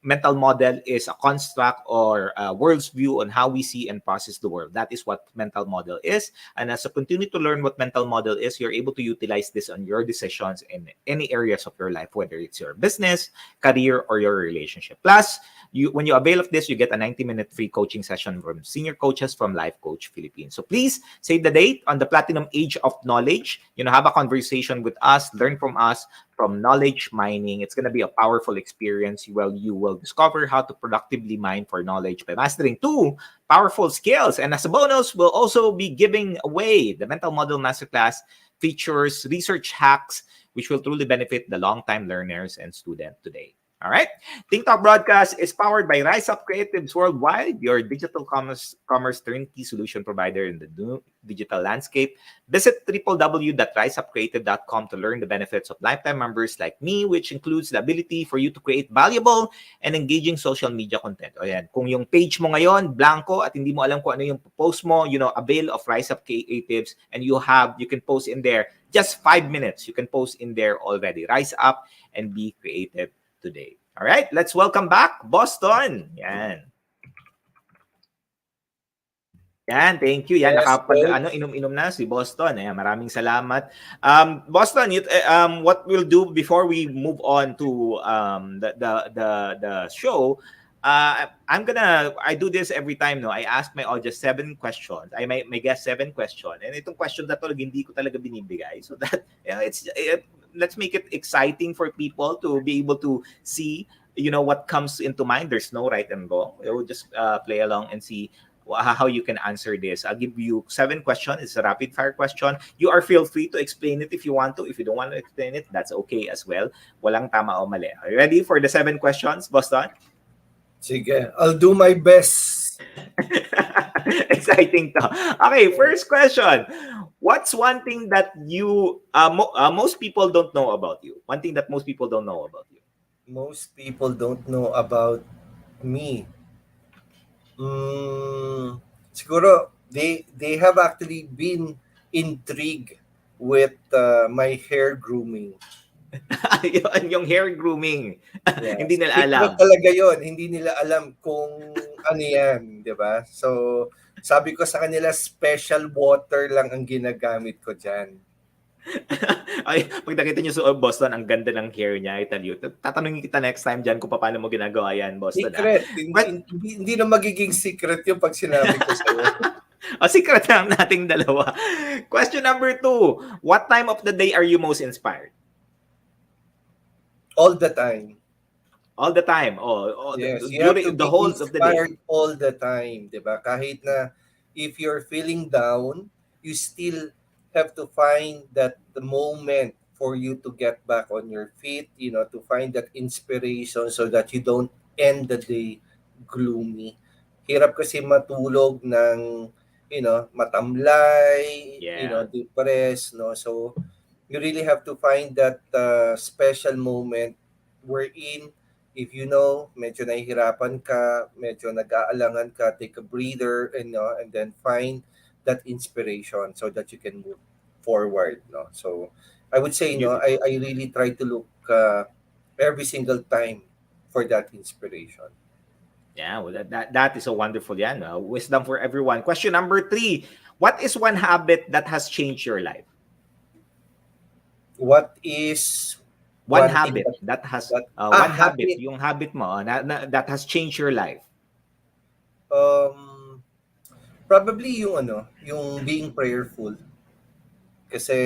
mental model is a construct or a world's view on how we see and process the world. That is what mental model is. And as you continue to learn what mental model is, you're able to utilize this on your decisions in any areas of your life, whether it's your business, career, or your relationship. Plus, when you avail of this, you get a 90-minute free coaching session from senior coaches from Life Coach Philippines. So please save the date on the Platinum Age of Knowledge. Have a conversation with us, learn from us, from knowledge mining. It's going to be a powerful experience. You will discover how to productively mine for knowledge by mastering 2 powerful skills. And as a bonus, we'll also be giving away the Mental Model Masterclass features, research hacks, which will truly benefit the long-time learners and students today. All right. Think Talk Broadcast is powered by Rise Up Creatives Worldwide, your digital commerce turnkey solution provider in the new digital landscape. Visit www.riseupcreative.com to learn the benefits of lifetime members like me, which includes the ability for you to create valuable and engaging social media content. O yan, kung yung page mo ngayon, blanco, at hindi mo alam kung ano yung post mo, avail of Rise Up Creatives, and you can post in there just 5 minutes. You can post in there already. Rise up and be creative today. All right, let's welcome back Boston. Yan. Yan, thank you. Yan, Yes, inom-inom na si Boston. Ayan, maraming salamat. Boston, what we'll do before we move on to the show, I do this every time, no? I ask my audience 7 questions. I may guess 7 questions. And itong question na to, hindi ko talaga binibigay. So that, let's make it exciting for people to be able to see, what comes into mind. There's no right and wrong. We'll just play along and see how you can answer this. I'll give you 7 questions. It's a rapid fire question. You are feel free to explain it if you want to. If you don't want to explain it, that's okay as well. Walang tama o mali. Are you ready for the 7 questions, Boston? Sige, I'll do my best. Exciting to. Okay, first question. What's one thing that you most people don't know about you? One thing that most people don't know about you. Most people don't know about me. Siguro they have actually been intrigued with my hair grooming. yung hair grooming. Yeah. Hindi nila alam. Secret talaga yun. Hindi nila alam kung ano yan, di ba? So, sabi ko sa kanila, special water lang ang ginagamit ko dyan. Ay, pag nakita nyo sa Boston, ang ganda ng hair niya, I tell you. Tatanungin kita next time dyan kung paano mo ginagawa yan, Boston. Secret. Hindi na magiging secret yung pag sinabi ko sa'yo. Secret lang nating dalawa. Question number 2. What time of the day are you most inspired? All the time. All the time. Yes, you during have to the whole of the day. All the time, diba? Kahit na if you're feeling down, you still have to find that the moment for you to get back on your feet, to find that inspiration so that you don't end the day gloomy. Hirap kasi matulog ng, matamlay, depressed, no? So, you really have to find that special moment wherein if medyo nahihirapan ka, medyo nag-aalangan ka, take a breather and then find that inspiration so that you can move forward, no? So I would say, I really try to look every single time for that inspiration. Yeah, well, that is a wonderful wisdom for everyone. Question number 3. What is one habit that has changed your life? What is one habit that has habit, yung habit mo that has changed your life? Probably yung being prayerful. Kasi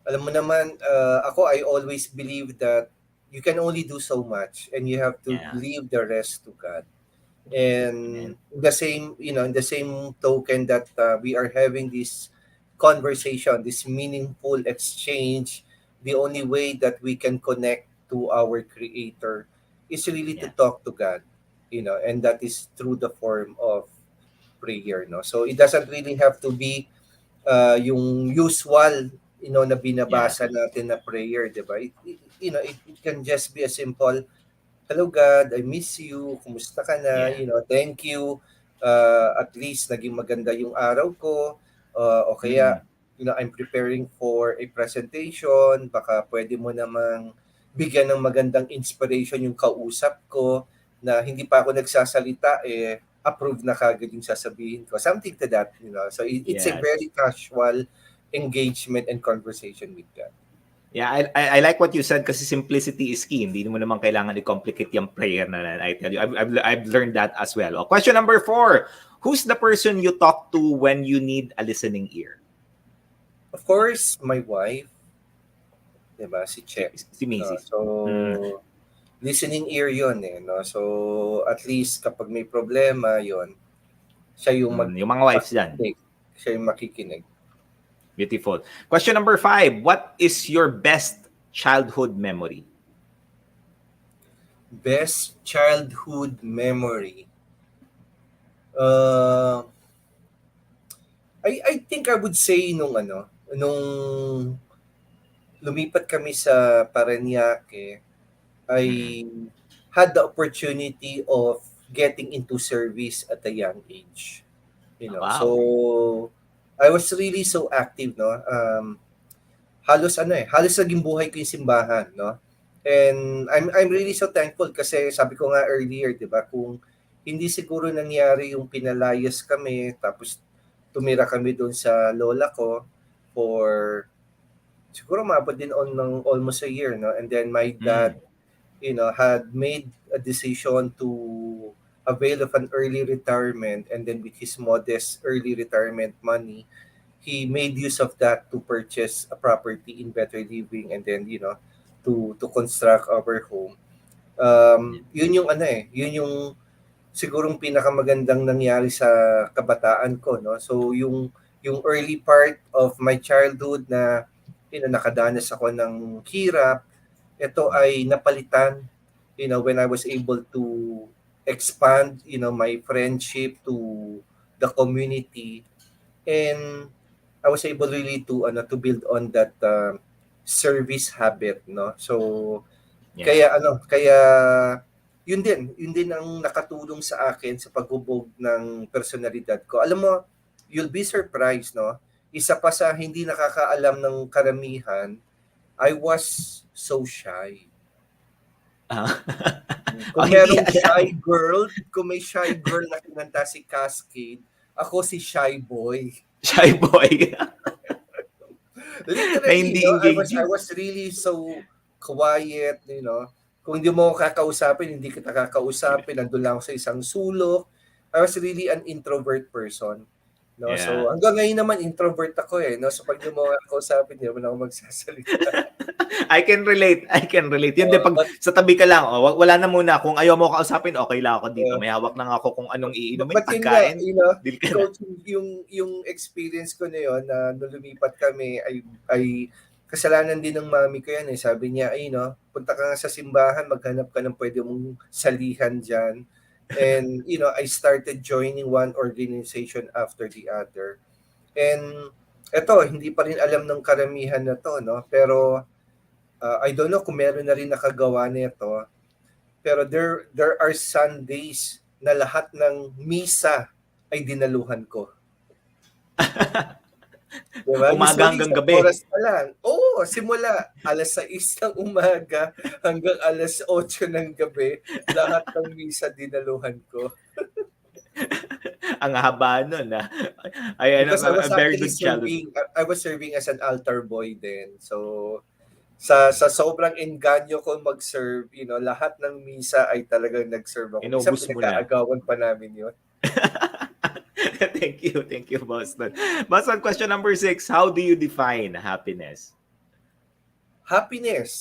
alam mo naman, I always believe that you can only do so much and you have to leave the rest to God. And in the same token that we are having this conversation, this meaningful exchange, the only way that we can connect to our Creator is really to talk to God, and that is through the form of prayer, no? So it doesn't really have to be yung usual, na binabasa natin na prayer, diba? It can just be a simple hello God, I miss you. Kumusta ka na? Yeah. Thank you. At least naging maganda yung araw ko. O Mm. kaya, I'm preparing for a presentation. Baka pwede mo namang bigyan ng magandang inspiration yung kausap ko na hindi pa ako nagsasalita, approve na kagad yung sasabihin ko. Something to that. So it's a Yes. very casual engagement and conversation with God. Yeah, I like what you said kasi simplicity is key. Hindi mo naman kailangan i-complicate yung prayer na I tell you. I've learned that as well. Question number 4. Who's the person you talk to when you need a listening ear? Of course, my wife, diba? Si Che. Si Mrs. So, listening ear yon no? So, at least kapag may problema yon siya yung Yung mga wives dyan. makikinig. Siya yung makikinig. Beautiful. Question number 5. What is your best childhood memory? Best childhood memory. I think I would say nung lumipat kami sa Parañaque, I had the opportunity of getting into service at a young age. Wow. So I was really so active, no? Halos naging buhay ko yung simbahan, no? And I'm really so thankful kasi sabi ko nga earlier, 'di ba, kung hindi siguro nangyari yung pinalayas kami tapos tumira kami doon sa lola ko for siguro maabot din ng almost a year, no? And then my dad, had made a decision to avail of an early retirement, and then with his modest early retirement money, he made use of that to purchase a property in Better Living, and then to construct our home. Yun yung sigurong pinakamagandang nangyari sa kabataan ko, no? So yung early part of my childhood na nakadanas ako ng hirap, ito ay napalitan when I was able to expand my friendship to the community, and I was able really to build on that service habit, no? So kaya yun din ang nakatulong sa akin sa paghubog ng personalidad ko. Alam mo, you'll be surprised, no? Isa pa sa hindi nakakaalam ng karamihan, I was so shy. Kung may shy girl na kinanta si Cascade, ako si shy boy. Shy boy. Literally, I was really so quiet, Kung hindi mo kakausapin, hindi kita kakausapin. Nandun lang ako sa isang sulok. I was really an introvert person. No? Yeah. So hanggang ngayon naman, introvert ako no? So pag hindi mo kakausapin, hindi mo na ako magsasalita. I can relate. Yun din, pag sa tabi ka lang, wala na muna. Kung ayaw mo kausapin, okay lang ako dito. May hawak lang ako kung anong iinumin, pagkain. Yung experience ko na yun, na nung lumipat kami, ay kasalanan din ng mami ko yan. Sabi niya, punta ka nga sa simbahan, maghanap ka ng pwede mong salihan dyan. And, I started joining one organization after the other. And, eto, hindi pa rin alam ng karamihan na to, no? Pero, I don't know kung meron na rin nakagawa nito. Pero there are Sundays na lahat ng misa ay dinaluhan ko. Diba? Umaga hanggang gabi. Oras pa lang. Oo, simula alas 6 ng umaga hanggang alas 8 ng gabi, lahat ng misa dinaluhan ko. Ang haba nun, Because I was very actually good I was serving as an altar boy then. So, sa sobrang engganyo ko mag-serve, lahat ng misa ay talagang nag-serve ako. Inubos mo na. Pinag-aagawan pa namin yun. Thank you, Boston. Boston, question number 6. How do you define happiness? Happiness.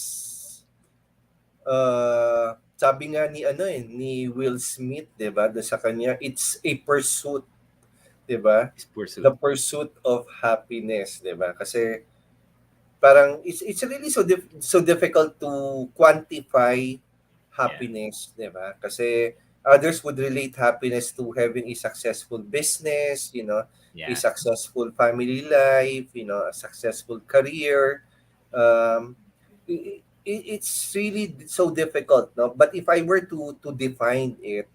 Sabi nga ni Will Smith, 'di ba? Sa kanya, it's a pursuit, 'di ba? The pursuit of happiness, 'di ba? Kasi parang it's really so difficult to quantify happiness, 'di ba? Kasi others would relate happiness to having a successful business, a successful family life, a successful career. it's really so difficult, no? But if I were to define it,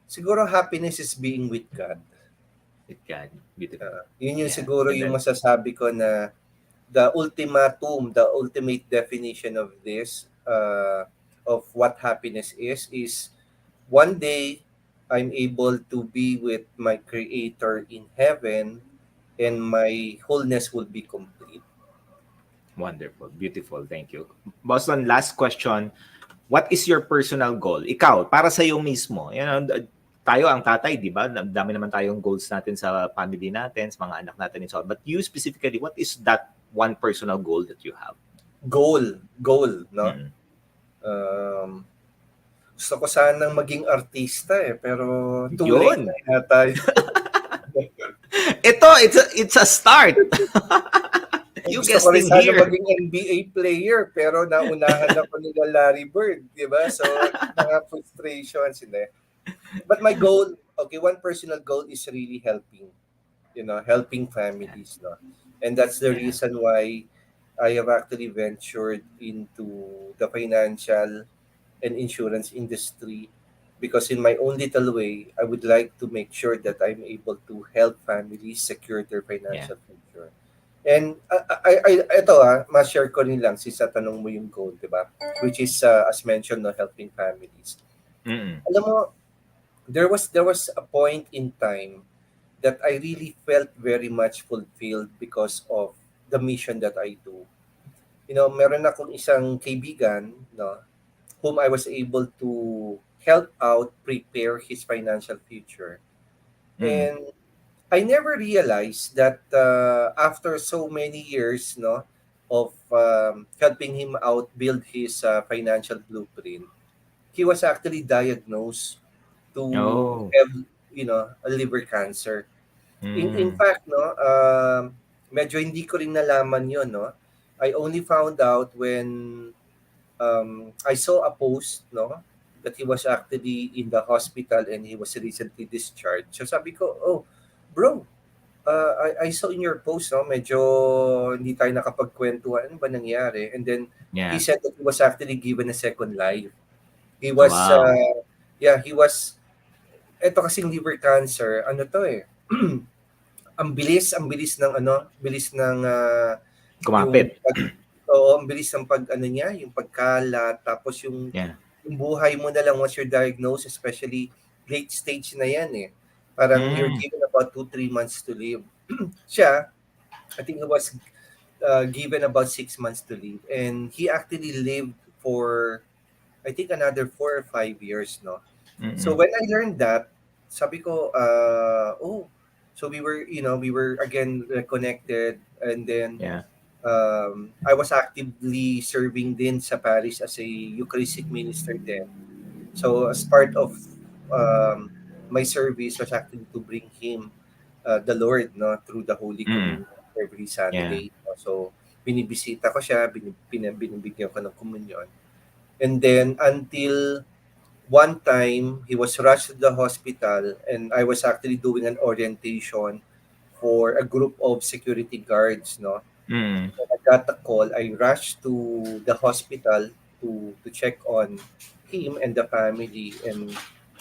siguro happiness is being with God. With God. Beautiful. Yun yung Yeah. siguro And yung then, masasabi ko na the ultimate definition of this, of what happiness is one day I'm able to be with my Creator in heaven, and my wholeness will be complete. wonderful. Beautiful. Thank you. Boston, last question. What is your personal goal? Ikaw, para sa iyo mismo. Tayo ang tatay, di ba? Dami naman tayong goals natin sa family natin, sa mga anak natin and so on. But you specifically, what is that one personal goal that you have? Goal, no? Mm. Um, Gusto ko sanang maging artista pero too late Yun. na yata. It's a start. You Gusto ko rin guessing sana here. maging NBA player pero naunahan ako nila Larry Bird, di ba? So, mga frustrations, hindi. But my goal, okay, one personal goal is really helping families, no? And that's the Yeah. reason why I have actually ventured into the financial and insurance industry, because in my own little way, I would like to make sure that I'm able to help families secure their Yeah. financial future. And ito ma-share ko rin lang since tanong mo yung goal, di ba? Which is, as mentioned, no, helping families. Mm-mm. Alam mo, there was a point in time that I really felt very much fulfilled because of the mission that I do. Meron akong isang kaibigan, no, whom I was able to help out prepare his financial future. Mm-mm. And I never realized that, after so many years, no, of helping him out build his financial blueprint, he was actually diagnosed to Oh. have, a liver cancer. In Mm. fact, no, medyo hindi ko rin nalaman yon, no. I only found out when, I saw a post, no, that he was actually in the hospital and he was recently discharged. So sabi ko, oh, bro, I saw in your post, no, medyo hindi tayo nakapagkwentuhan. Ano ba nangyari? And then he Yeah. said that he was actually given a second life. He Oh, was, wow. eto kasing liver cancer, ano to eh, ang bilis ng bilis ng, yung Kumapit. oo, ang bilis ng ano niya, yung pagkalat, tapos Yeah. yung buhay mo na lang once you're diagnosed, especially late stage na yan eh. Parang you're Mm. given about 2-3 months to live. Siya, I think he was, given about 6 months to live. And he actually lived for, I think, another 4 or 5 years, no? So Mm-mm. when I learned that, sabi ko, oh, so we were again reconnected, and then, Yeah. I was actively serving din sa parish as a Eucharistic minister then. So as part of, um, my service was actually to bring him, the Lord, no, through the Holy Mm. Communion every Yeah. Saturday, no? So binibisita ko siya, binibigyan ko ng komunyon. And then until one time he was rushed to the hospital, and I was actually doing an orientation for a group of security guards, no. Mm. When I got the call, I rushed to the hospital to check on him and the family, and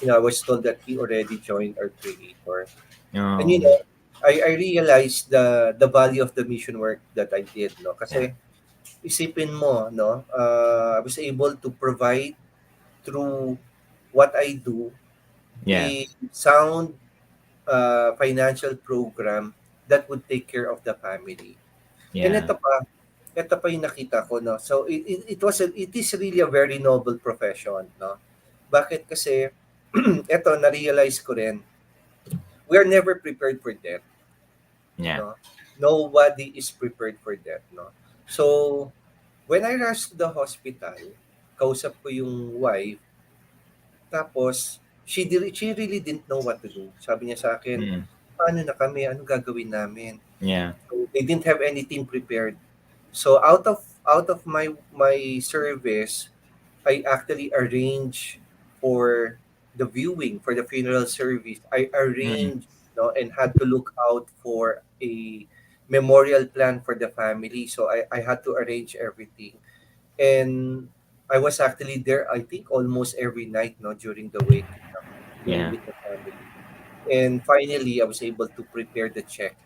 I was told that he already joined our Creator. And Oh. I realized the value of the mission work that I did, no, Yeah. kasi isipin mo, no, I was able to provide through what I do Yeah. a sound, financial program that would take care of the family. And Yeah. ito pa yung nakita ko, no. So it is really a very noble profession, no. Bakit? Kasi eto na-realize ko rin, we are never prepared for death, Yeah. no. Nobody is prepared for death, no. So when I rushed to the hospital, kausap ko yung wife, tapos she really didn't know what to do. Sabi niya sa akin, Mm. paano na kami? Anong gagawin namin? Yeah. So they didn't have anything prepared. So out of my service, I actually arranged for the viewing for the funeral service. I Mm. arranged, no, and had to look out for a memorial plan for the family. So I had to arrange everything. And I was actually there, I think, almost every night, no, during the week, being Yeah. with the family. And finally, I was able to prepare the check,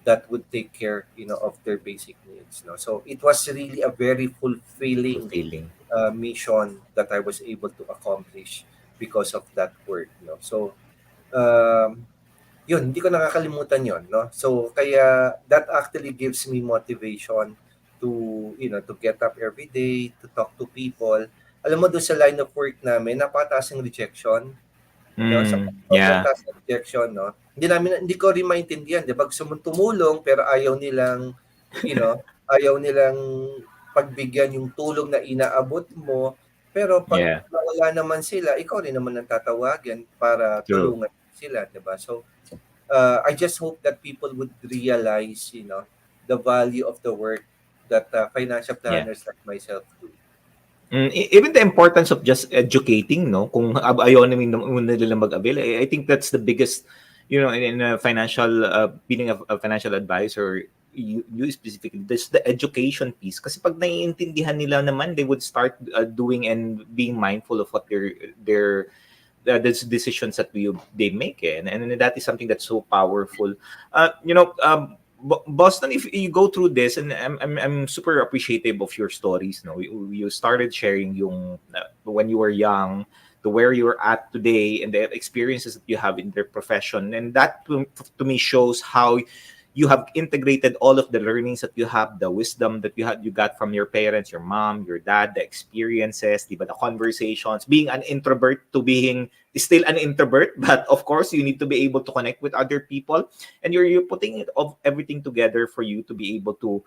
that would take care, of their basic needs. No, so it was really a very fulfilling Fulfilling. mission that I was able to accomplish because of that work. So um, yun, hindi ko nakakalimutan yun, no? So, kaya that actually gives me motivation to, to get up every day, to talk to people. Alam mo, doon sa line of work namin, napakataas ng rejection, no? Sa sobrang Yeah. taas ng rejection, no? Hindi ko rin maintindihan, di ba? Gusto mong tumulong, pero ayaw nilang pagbigyan yung tulong na inaabot mo. Pero pag Yeah. wala naman sila, ikaw rin naman ang tatawagan para True. tulungan sila, di ba? So, I just hope that people would realize, the value of the work that financial Yeah. planners like myself do. Even the importance of just educating, no? Kung ayaw namin nila mag-avail, I think that's the biggest, in a financial, being a financial advisor, you specifically, there's the education piece. Kasi pag naiintindihan nila naman, they would start doing and being mindful of what their the decisions that they make, and that is something that's so powerful. Boston, if you go through this, and I'm super appreciative of your stories. No, you started sharing yung when you were young to where you're at today, and the experiences that you have in their profession, and that to me shows how you have integrated all of the learnings that you have, the wisdom that you got from your parents, your mom, your dad, the experiences, diba, the conversations, being an introvert to being still an introvert, but of course you need to be able to connect with other people, and you're putting it of everything together for you to be able to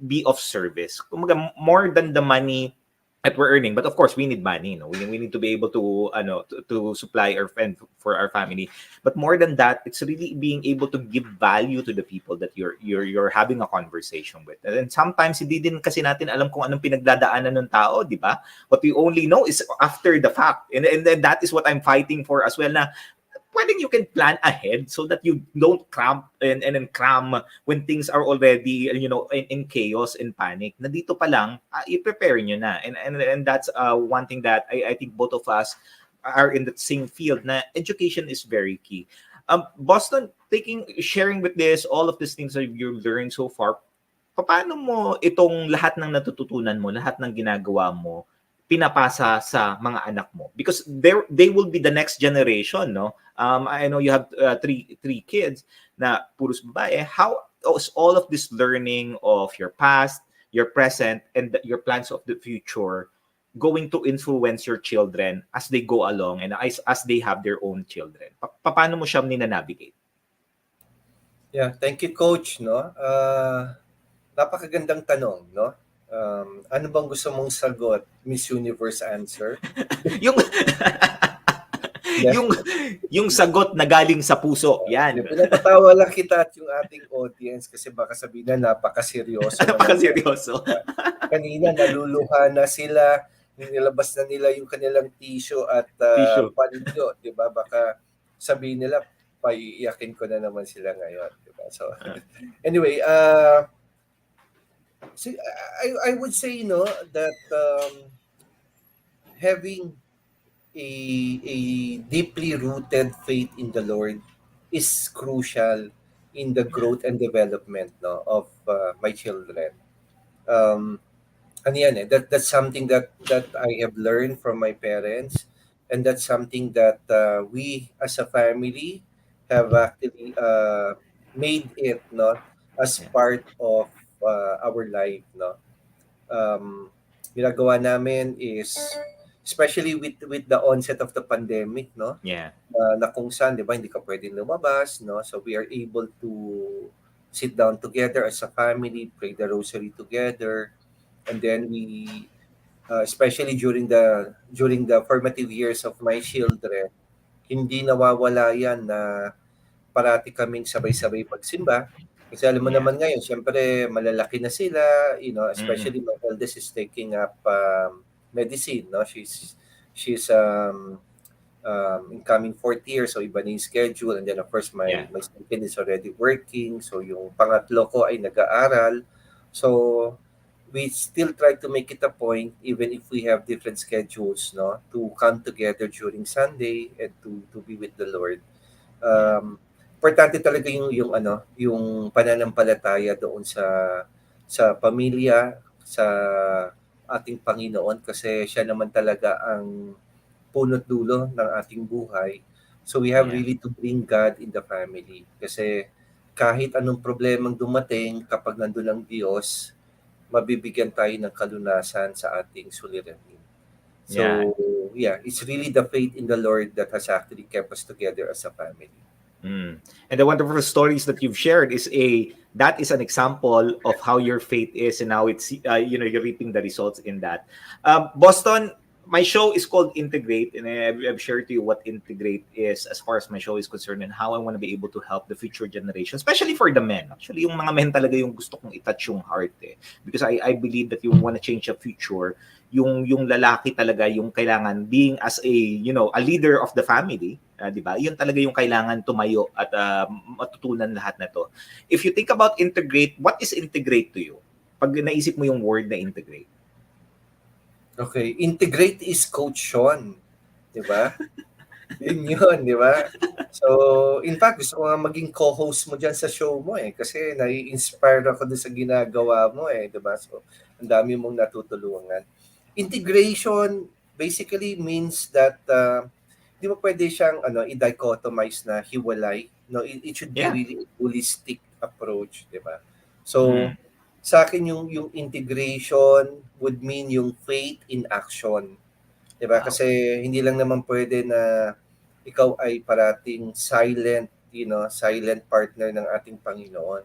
be of service. Kumaga, more than the money that we're earning, but of course we need money, we need to be able to supply our friend for our family, but more than that, it's really being able to give value to the people that you're having a conversation with. And then sometimes hindi din kasi natin alam kung anong pinagdadaanan ng tao, di ba? What we only know is after the fact, and then that is what I'm fighting for as well, na pwedeng you can plan ahead so that you don't cramp and then cram when things are already in chaos and panic. Nandito pa lang, i-prepare nyo na, and that's one thing that I think both of us are in the same field, na education is very key. Boston, sharing with this all of these things that you've learned so far, paano mo itong lahat ng natututunan mo, lahat ng ginagawa mo, pinapasa sa mga anak mo? Because they will be the next generation, no? I know you have three kids na puros babae. How is all of this learning of your past, your present, and your plans of the future going to influence your children as they go along and as they have their own children? Paano mo siya ninanavigate? Yeah, thank you, Coach. No, napakagandang tanong, no. Ano bang gusto mong sagot? Miss Universe answer? yung yung sagot na galing sa puso, yan. Pinapatawa lang kita at yung ating audience kasi baka sabihin na napakaseryoso. Napakaseryoso. Kanina naluluha na sila, nilabas na nila yung kanilang tissue at palyo, di ba? Baka sabihin nila, paiiyakin ko na naman sila ngayon, di ba? So, anyway, so I would say, that having a deeply rooted faith in the Lord is crucial in the growth and development, of my children. Ano yan, that's something that I have learned from my parents, and that's something that we as a family have actually made it, as part of our life, ginagawa namin is, especially with the onset of the pandemic, Yeah. na kung saan, 'di ba, hindi ka pwedeng lumabas, so we are able to sit down together as a family, pray the rosary together, and then we, especially during the formative years of my children, hindi nawawala yan na parati kaming sabay-sabay magsimba. Kasi alam mo naman ngayon, syempre malalaki na sila, especially my eldest is taking up medicine, she's incoming fourth year, so iba na yung schedule, and then of course my second is already working, so yung pangatlo ko ay nag-aaral. So we still try to make it a point, even if we have different schedules, no, to come together during Sunday and to be with the Lord. Yeah. Importante talaga yung pananampalataya doon sa pamilya, sa ating Panginoon, kasi siya naman talaga ang punot dulo ng ating buhay. So we have Yeah. really to bring God in the family, kasi kahit anong problemang dumating, kapag nandun ang Diyos, mabibigyan tayo ng kalunasan sa ating suliranin. Yeah. So, yeah, it's really the faith in the Lord that has actually kept us together as a family. And the wonderful stories that you've shared that is an example of how your faith is, and how it's you're reaping the results in that. Boston, my show is called Integrate, and I've shared to you what Integrate is as far as my show is concerned, and how I want to be able to help the future generation, especially for the men. Actually, yung mga men talaga yung gusto kong itouch yung heart, because I believe that you want to change the future. Yung lalaki talaga yung kailangan, being as a leader of the family, di ba? Yun talaga yung kailangan tumayo at matutunan lahat na to. If you think about integrate, what is integrate to you? Pag naisip mo yung word na integrate. Okay, integrate is Coach Shaun, di ba? yun, di ba? So, in fact, gusto ko nga maging co-host mo dyan sa show mo kasi nai-inspire ako doon sa ginagawa mo di ba? So, ang dami mong natutulungan. Integration basically means that di ba pwede siyang i-dichotomize na hiwalay, no? It should be really a holistic approach, di ba? So, sa akin yung integration would mean yung faith in action. Diba? Wow. Kasi hindi lang naman pwede na ikaw ay parating silent partner ng ating Panginoon.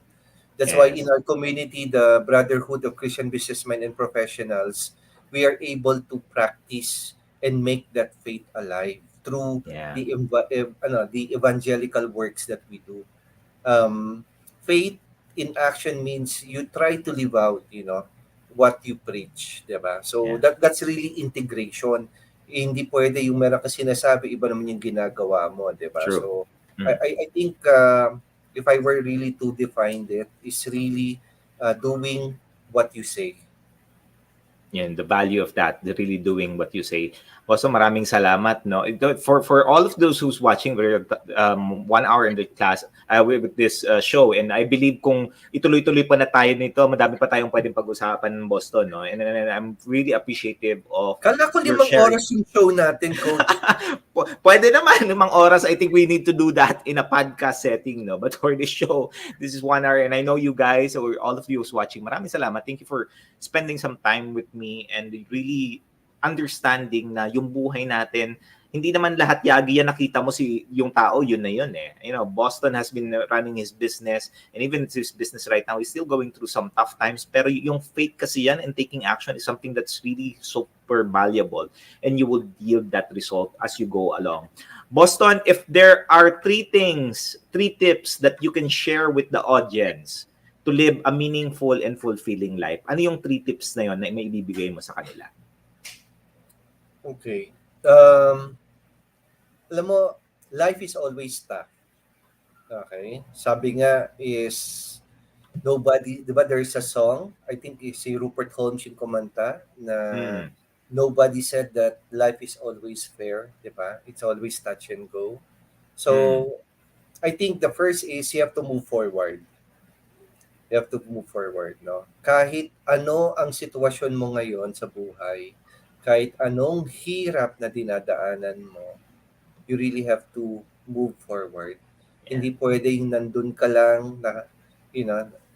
That's why in our community, the Brotherhood of Christian Businessmen and Professionals, we are able to practice and make that faith alive through the evangelical works that we do. Faith in action means you try to live out, what you preach, diba? So that's really integration. Hindi pwede yung meron ka sinasabi, iba naman yung ginagawa mo, diba? True. So I think if I were really to define it, it's really doing what you say. Yan, the value of that, the really doing what you say. Also, maraming salamat, no? For all of those who's watching, we're 1 hour in the class with this show, and I believe kung ituloy-tuloy pa na tayo nito, madami pa tayong pwedeng pag-usapan ng Boston, no? And I'm really appreciative of Kala ko your 5 oras yung show natin, Coach. Pwede naman, 5 oras. I think we need to do that in a podcast setting, no? But for this show, this is 1 hour, and I know you guys, or all of you who's watching, maraming salamat. Thank you for spending some time with me and really understanding na yung buhay natin, hindi naman lahat yagi yan nakita mo yung tao, yun na yun Boston has been running his business, and even his business right now is still going through some tough times, pero yung faith kasi yan and taking action is something that's really super valuable, and you will yield that result as you go along. Boston, if there are 3 tips that you can share with the audience to live a meaningful and fulfilling life, ano yung 3 tips na yun na may ibibigay mo sa kanila? Okay. Alam mo, life is always tough. Okay? Sabi nga is, nobody, di ba there's a song, I think si Rupert Holmes yung kumanta, na nobody said that life is always fair, di ba? It's always touch and go. So, I think the first is you have to move forward. You have to move forward, no? Kahit ano ang sitwasyon mo ngayon sa buhay, kahit anong hirap na dinadaanan mo, you really have to move forward. Hindi pwedeng nandun ka lang na,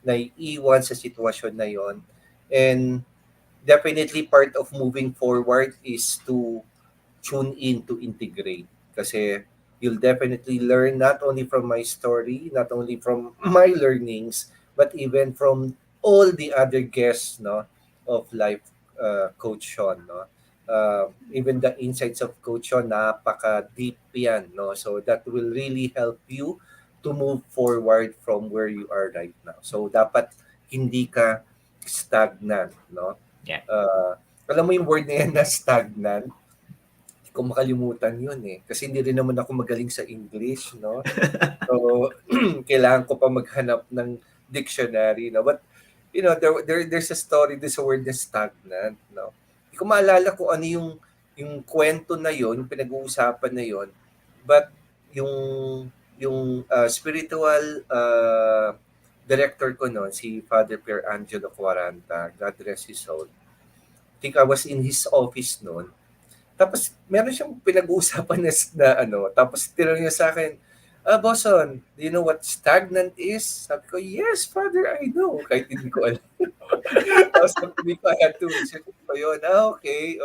naiiwan sa sitwasyon na yon. And definitely part of moving forward is to tune in, to integrate. Kasi you'll definitely learn not only from my story, not only from my learnings, but even from all the other guests, of Life Coach Shaun, even the insights of Coach Shaun, napaka-deep yan, so that will really help you to move forward from where you are right now. So dapat hindi ka stagnant, alam mo yung word na yan na stagnant, hindi ko makalimutan yun kasi hindi rin naman ako magaling sa English, so kailangan ko pa maghanap ng dictionary, but there's a story, there's a word na stagnant, no? Hindi ko maalala kung ano yung kwento na yon, yung pinag-uusapan na yon, but yung spiritual director ko noon, si Father Pier Angelo Quaranta, God rest his soul. I think I was in his office noon. Tapos meron siyang pinag-uusapan tapos tinanong niya sa akin, Boson, do you know what stagnant is? Sabi ko, yes, Father, I know. Kahit hindi ko alam. Tapos sabi ko, I had to research ko yun. Okay.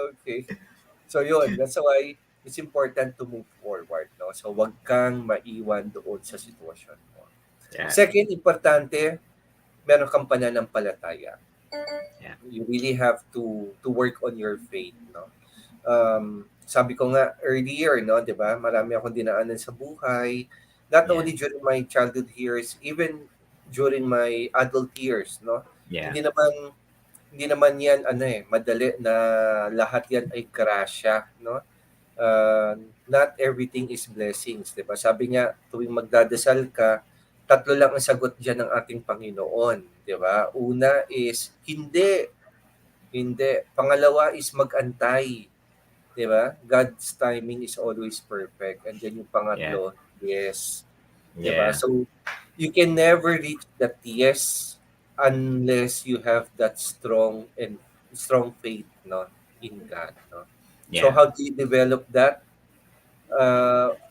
So yun, that's why it's important to move forward. No? So wag kang maiwan doon sa sitwasyon mo. Yeah. Second, importante, meron kang pananampalataya. Yeah. You really have to work on your faith. No? Sabi ko nga earlier, no, 'di ba? Marami akong dinaanan sa buhay, not only during my childhood years, even during my adult years, no? Yeah. Hindi naman 'yan madali na lahat 'yan ay grasya, no? Not everything is blessings, 'di ba? Sabi niya, tuwing magdadasal ka, tatlo lang ang sagot diyan ng ating Panginoon, 'di ba? Una is hindi. Pangalawa is magantay. Diba? God's timing is always perfect. And then yung pangatlo, yes. Diba? So, you can never reach that yes unless you have that strong faith, no, in God, no. So, how do you develop that?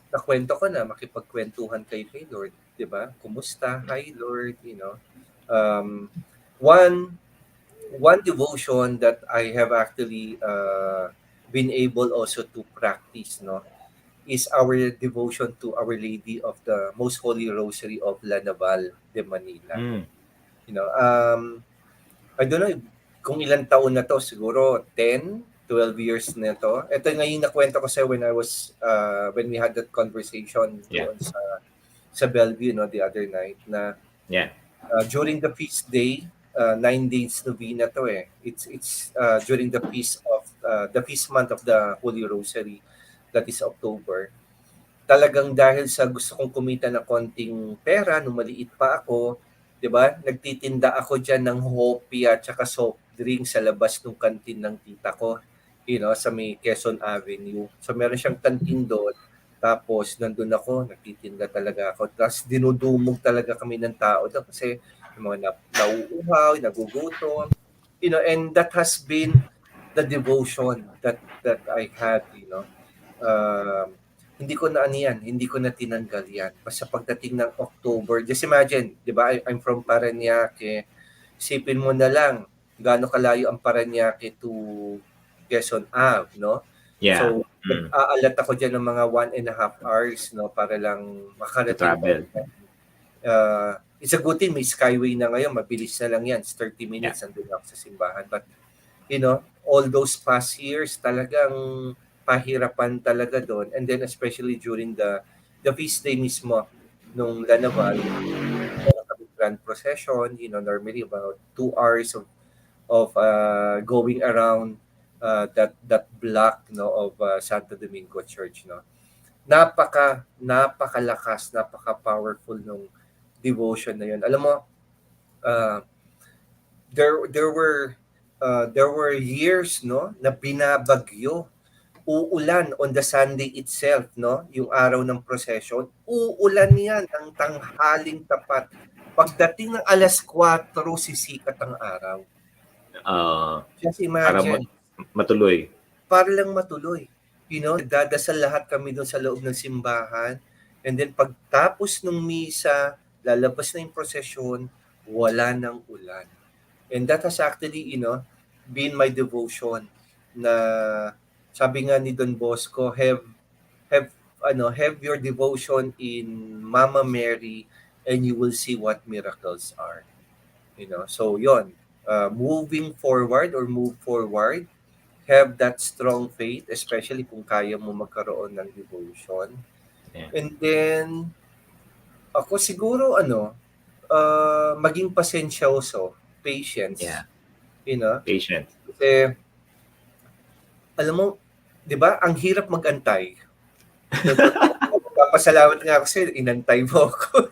Nakwento ko na, makipagkwentuhan kay Lord, diba? Kumusta? Hi, Lord, one devotion that I have actually been able also to practice, no, is our devotion to Our Lady of the Most Holy Rosary of La Naval de Manila. I don't know kung ilang taon na to, siguro 10, 12 years na to. Ito ngayon nakwento ko sa'yo when we had that conversation doon sa Bellevue, no, the other night, na during the feast day, 9 days novena to It's during the feast month of the Holy Rosary, that is October. Talagang dahil sa gusto kong kumita ng konting pera nung maliit pa ako, 'di ba? Nagtitinda ako diyan ng hopia at saka soft drink sa labas ng kantin ng tita ko, sa may Quezon Avenue. So meron siyang kantin doon. Tapos nandun ako, nagtitinda talaga ako. Tapos dinudumog talaga kami ng tao doon kasi yung mga nauuhaw, nagugutom, and that has been the devotion that I had, hindi ko na tinanggal yan. Basta pagdating ng October, just imagine, di ba, I'm from Parañaque, isipin mo na lang, gaano kalayo ang Parañaque to Quezon Ave, no? So, aalat ako dyan ng mga 1.5 hours, no, para lang makarating. It's a good thing, may skyway na ngayon, mabilis na lang yan, it's 30 minutes, andun ako sa simbahan. But, all those past years, talagang pahirapan talaga doon. And then, especially during the feast day mismo, nung La Naval, grand procession, normally about 2 hours of going around that block, no, of Santo Domingo Church, no. Napakalakas, napaka-powerful nung devotion na yun. Alam mo, there were years, no, na binabagyo, uulan on the Sunday itself, no, yung araw ng procession, uulan yan ang tanghaling tapat. Pagdating ng 4:00, sisikat ang araw. Just imagine. Para lang matuloy. Dadasal lahat kami doon sa loob ng simbahan. And then pagtapos ng misa, lalabas na yung procession, wala nang ulan. And that has actually, been my devotion, na sabi nga ni Don Bosco, have your devotion in Mama Mary and you will see what miracles are. So yon, move forward, have that strong faith, especially kung kaya mo magkaroon ng devotion. And then ako siguro maging pasensyoso, patience. Patient. Kasi alam mo, 'di ba, ang hirap magantay. Papasalamat nga ako sa'yo, inantay mo ako.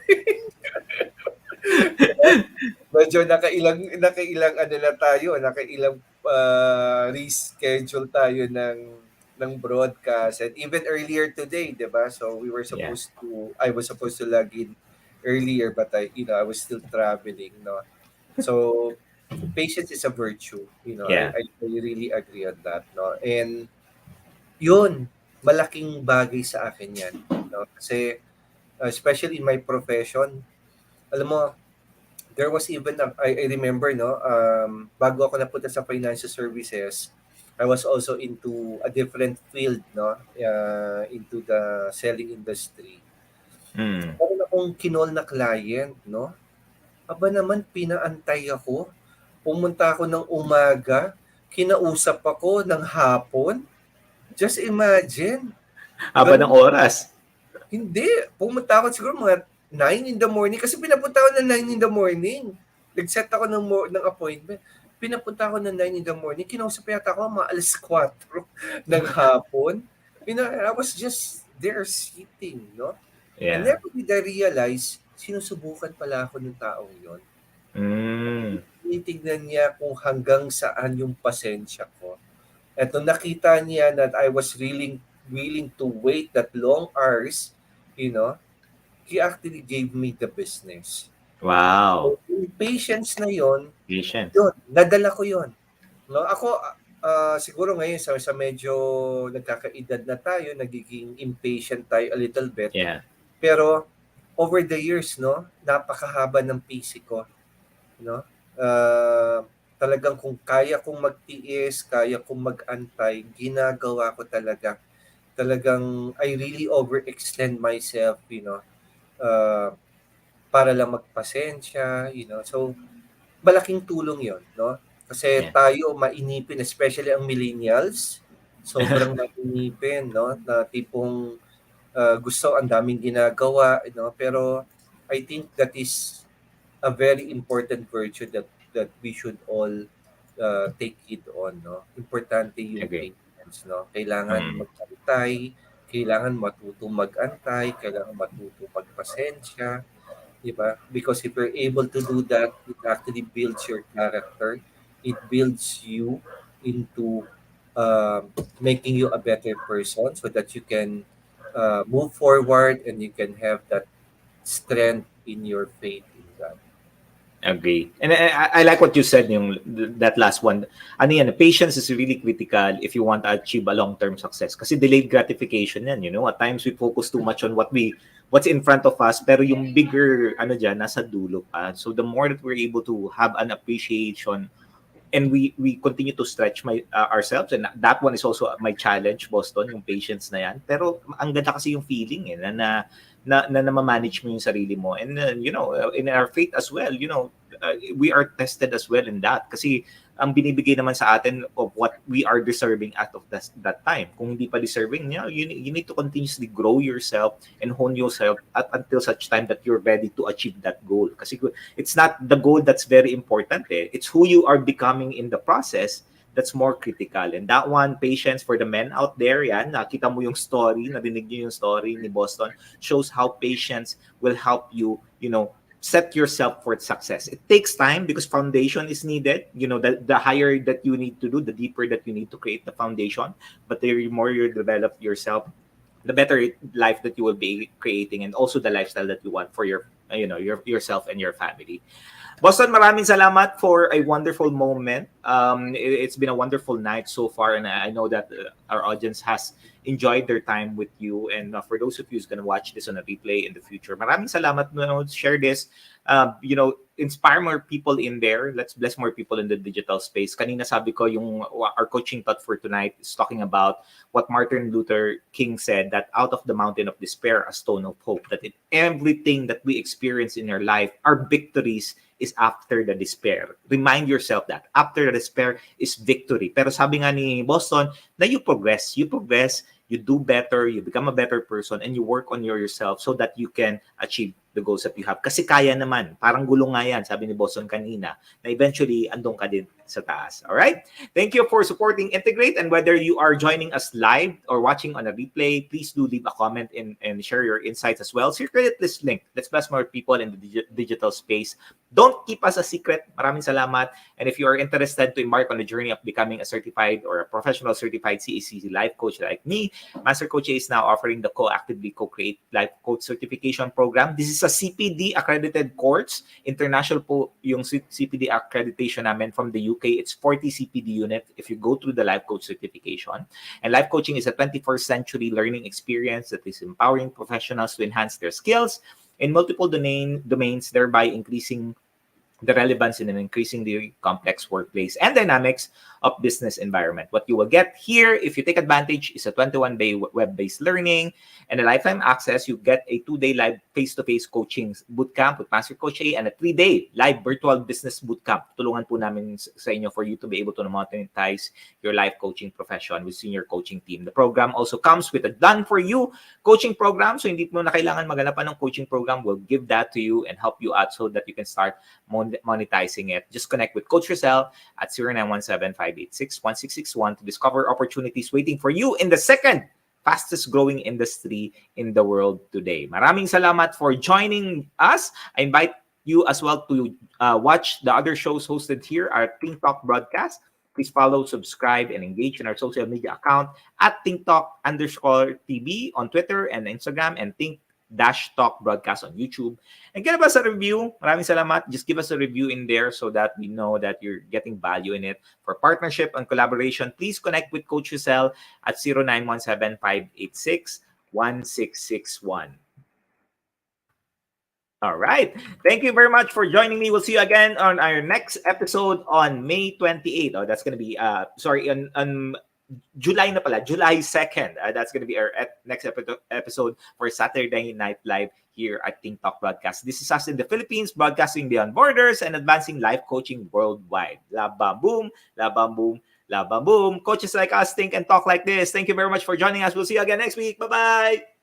But medyo nakailang ano na tayo, nakailang reschedule tayo ng broadcast, and even earlier today, 'di ba? So we were Yeah. I was supposed to log in earlier, but I was still traveling, no. So patience is a virtue, Yeah. I really agree on that, no. And yun, malaking bagay sa akin 'yan, no. Kasi especially in my profession, alam mo, there was even I remember, no, bago ako napunta sa financial services, I was also into a different field, no, into the selling industry. Mm. Meron akong kinol na client, no. Aba naman, pinaantay ako. Pumunta ako ng umaga, kinausap ako ng hapon. Just imagine. Haba ng Ganun. oras. Hindi. Pumunta ako siguro mga 9 in the morning kasi pinapunta ako ng 9 in the morning. Nag-set ako ng appointment. Pinapunta ako ng 9 in the morning. Kinausap yata ako mga alas 4 ng hapon. I was just there sitting, no? And Yeah. never did I realize, sinusubukan pala ako ng taong yon. Mm. Tinitignan niya kung hanggang saan yung pasensya ko. At nung nakita niya that I was really willing to wait that long hours, he actually gave me the business. Wow. So, yung patience na yon, Patient. nadala ko yon. No? Ako, siguro ngayon sa medyo nagkakaedad na tayo, nagiging impatient tayo a little bit. Yeah. Pero over the years, no, napakahaba ng PC ko, no? Talagang kung kaya kong magtiis, kaya kong mag-antay, ginagawa ko talaga. Talagang I really overextend myself, para lang magpasensya, So malaking tulong 'yon, no? Kasi Yeah. tayo mainipin, especially ang millennials, sobrang mainipin, no? Na tipong gusto ang daming ginagawa, pero I think that is a very important virtue that we should all take it on, no. Importante yung Agree. patience, no. Kailangan magantay, kailangan matutong magantay, kailangan matutong magpasensya, di ba? Because if you're able to do that, it actually builds your character. It builds you into making you a better person so that you can move forward and you can have that strength in your faith in God. Agree. And I like what you said, that last one. Ano yan, patience is really critical if you want to achieve a long-term success. Kasi delayed gratification yan, At times we focus too much on what's in front of us, pero yung bigger, nasa dulo pa. So the more that we're able to have an appreciation and we continue to stretch ourselves, and that one is also my challenge, Boston, yung patience na yan. Pero ang ganda kasi yung feeling na ma-manage mo yung sarili mo. And in our faith as well, we are tested as well in that. Kasi ang binibigay naman sa atin of what we are deserving out of that time. Kung hindi pa deserving, you need to continuously grow yourself and hone yourself until such time that you're ready to achieve that goal. Kasi it's not the goal that's very important. It's who you are becoming in the process that's more critical. And that one, patience for the men out there, yan, nakita mo yung story, narinig niyo yung story ni Boston, shows how patience will help you, set yourself for success. It takes time because foundation is needed. The higher that you need to do, the deeper that you need to create the foundation. But the more you develop yourself, the better life that you will be creating, and also the lifestyle that you want for yourself and your family. Boston, maraming salamat for a wonderful moment. It's been a wonderful night so far, and I know that our audience has enjoyed their time with you. And for those of you who's going to watch this on a replay in the future, maraming salamat. Share this. Inspire more people in there. Let's bless more people in the digital space. Kanina sabi ko, our coaching thought for tonight is talking about what Martin Luther King said, that out of the mountain of despair, a stone of hope. That in everything that we experience in our life, our victories is after the despair. Remind yourself that after the despair is victory. Pero sabi nga ni Boston, na you progress, you do better, you become a better person, and you work on yourself so that you can achieve the goals that you have. Kasi kaya naman. Parang gulong nga yan, sabi ni Boston kanina, na eventually andong ka din sa taas. Alright? Thank you for supporting Integrate, and whether you are joining us live or watching on a replay, please do leave a comment and share your insights as well. Circulate this link. Let's bless more people in the digital space. Don't keep us a secret. Maraming salamat. And if you are interested to embark on the journey of becoming a certified or a professional certified CACC life coach like me, Master Coach A is now offering the Co-Actively Co-Create Life Coach Certification Program. This is a CPD accredited course. International po yung CPD accreditation namin from the UK. It's 40 CPD unit if you go through the Life Coach certification. And life coaching is a 21st century learning experience that is empowering professionals to enhance their skills in multiple domains, thereby increasing the relevance in an increasingly complex workplace and dynamics of business environment. What you will get here, if you take advantage, is a 21-day web-based learning and a lifetime access. You get a 2-day live face-to-face coaching bootcamp with Master Coach A and a 3-day live virtual business bootcamp. Tulungan po namin sa inyo for you to be able to monetize your life coaching profession with senior coaching team. The program also comes with a done-for-you coaching program. So hindi mo na kailangan maghanap pa ng coaching program. We'll give that to you and help you out so that you can start monetizing it. Just connect with Coach Rosel at 0917-586-1661 to discover opportunities waiting for you in the second fastest growing industry in the world today. Maraming salamat for joining us. I invite you as well to watch the other shows hosted here, our Think Talk broadcast. Please follow, subscribe, and engage in our social media account at ThinkTalk_TV on Twitter and Instagram, and Think-Talk broadcast on YouTube. And give us a review. Maraming salamat. Just give us a review in there so that we know that you're getting value in it. For partnership and collaboration, please connect with Coach Rosel at 0917-586-1661. All right. Thank you very much for joining me. We'll see you again on our next episode on May 28th. Oh, that's going to be, on July na pala, July 2nd. That's going to be our next episode for Saturday Night Live here at Think Talk Broadcast. This is us in the Philippines, broadcasting beyond borders and advancing life coaching worldwide. La bam boom, la bam boom, la bam boom. Coaches like us think and talk like this. Thank you very much for joining us. We'll see you again next week. Bye-bye.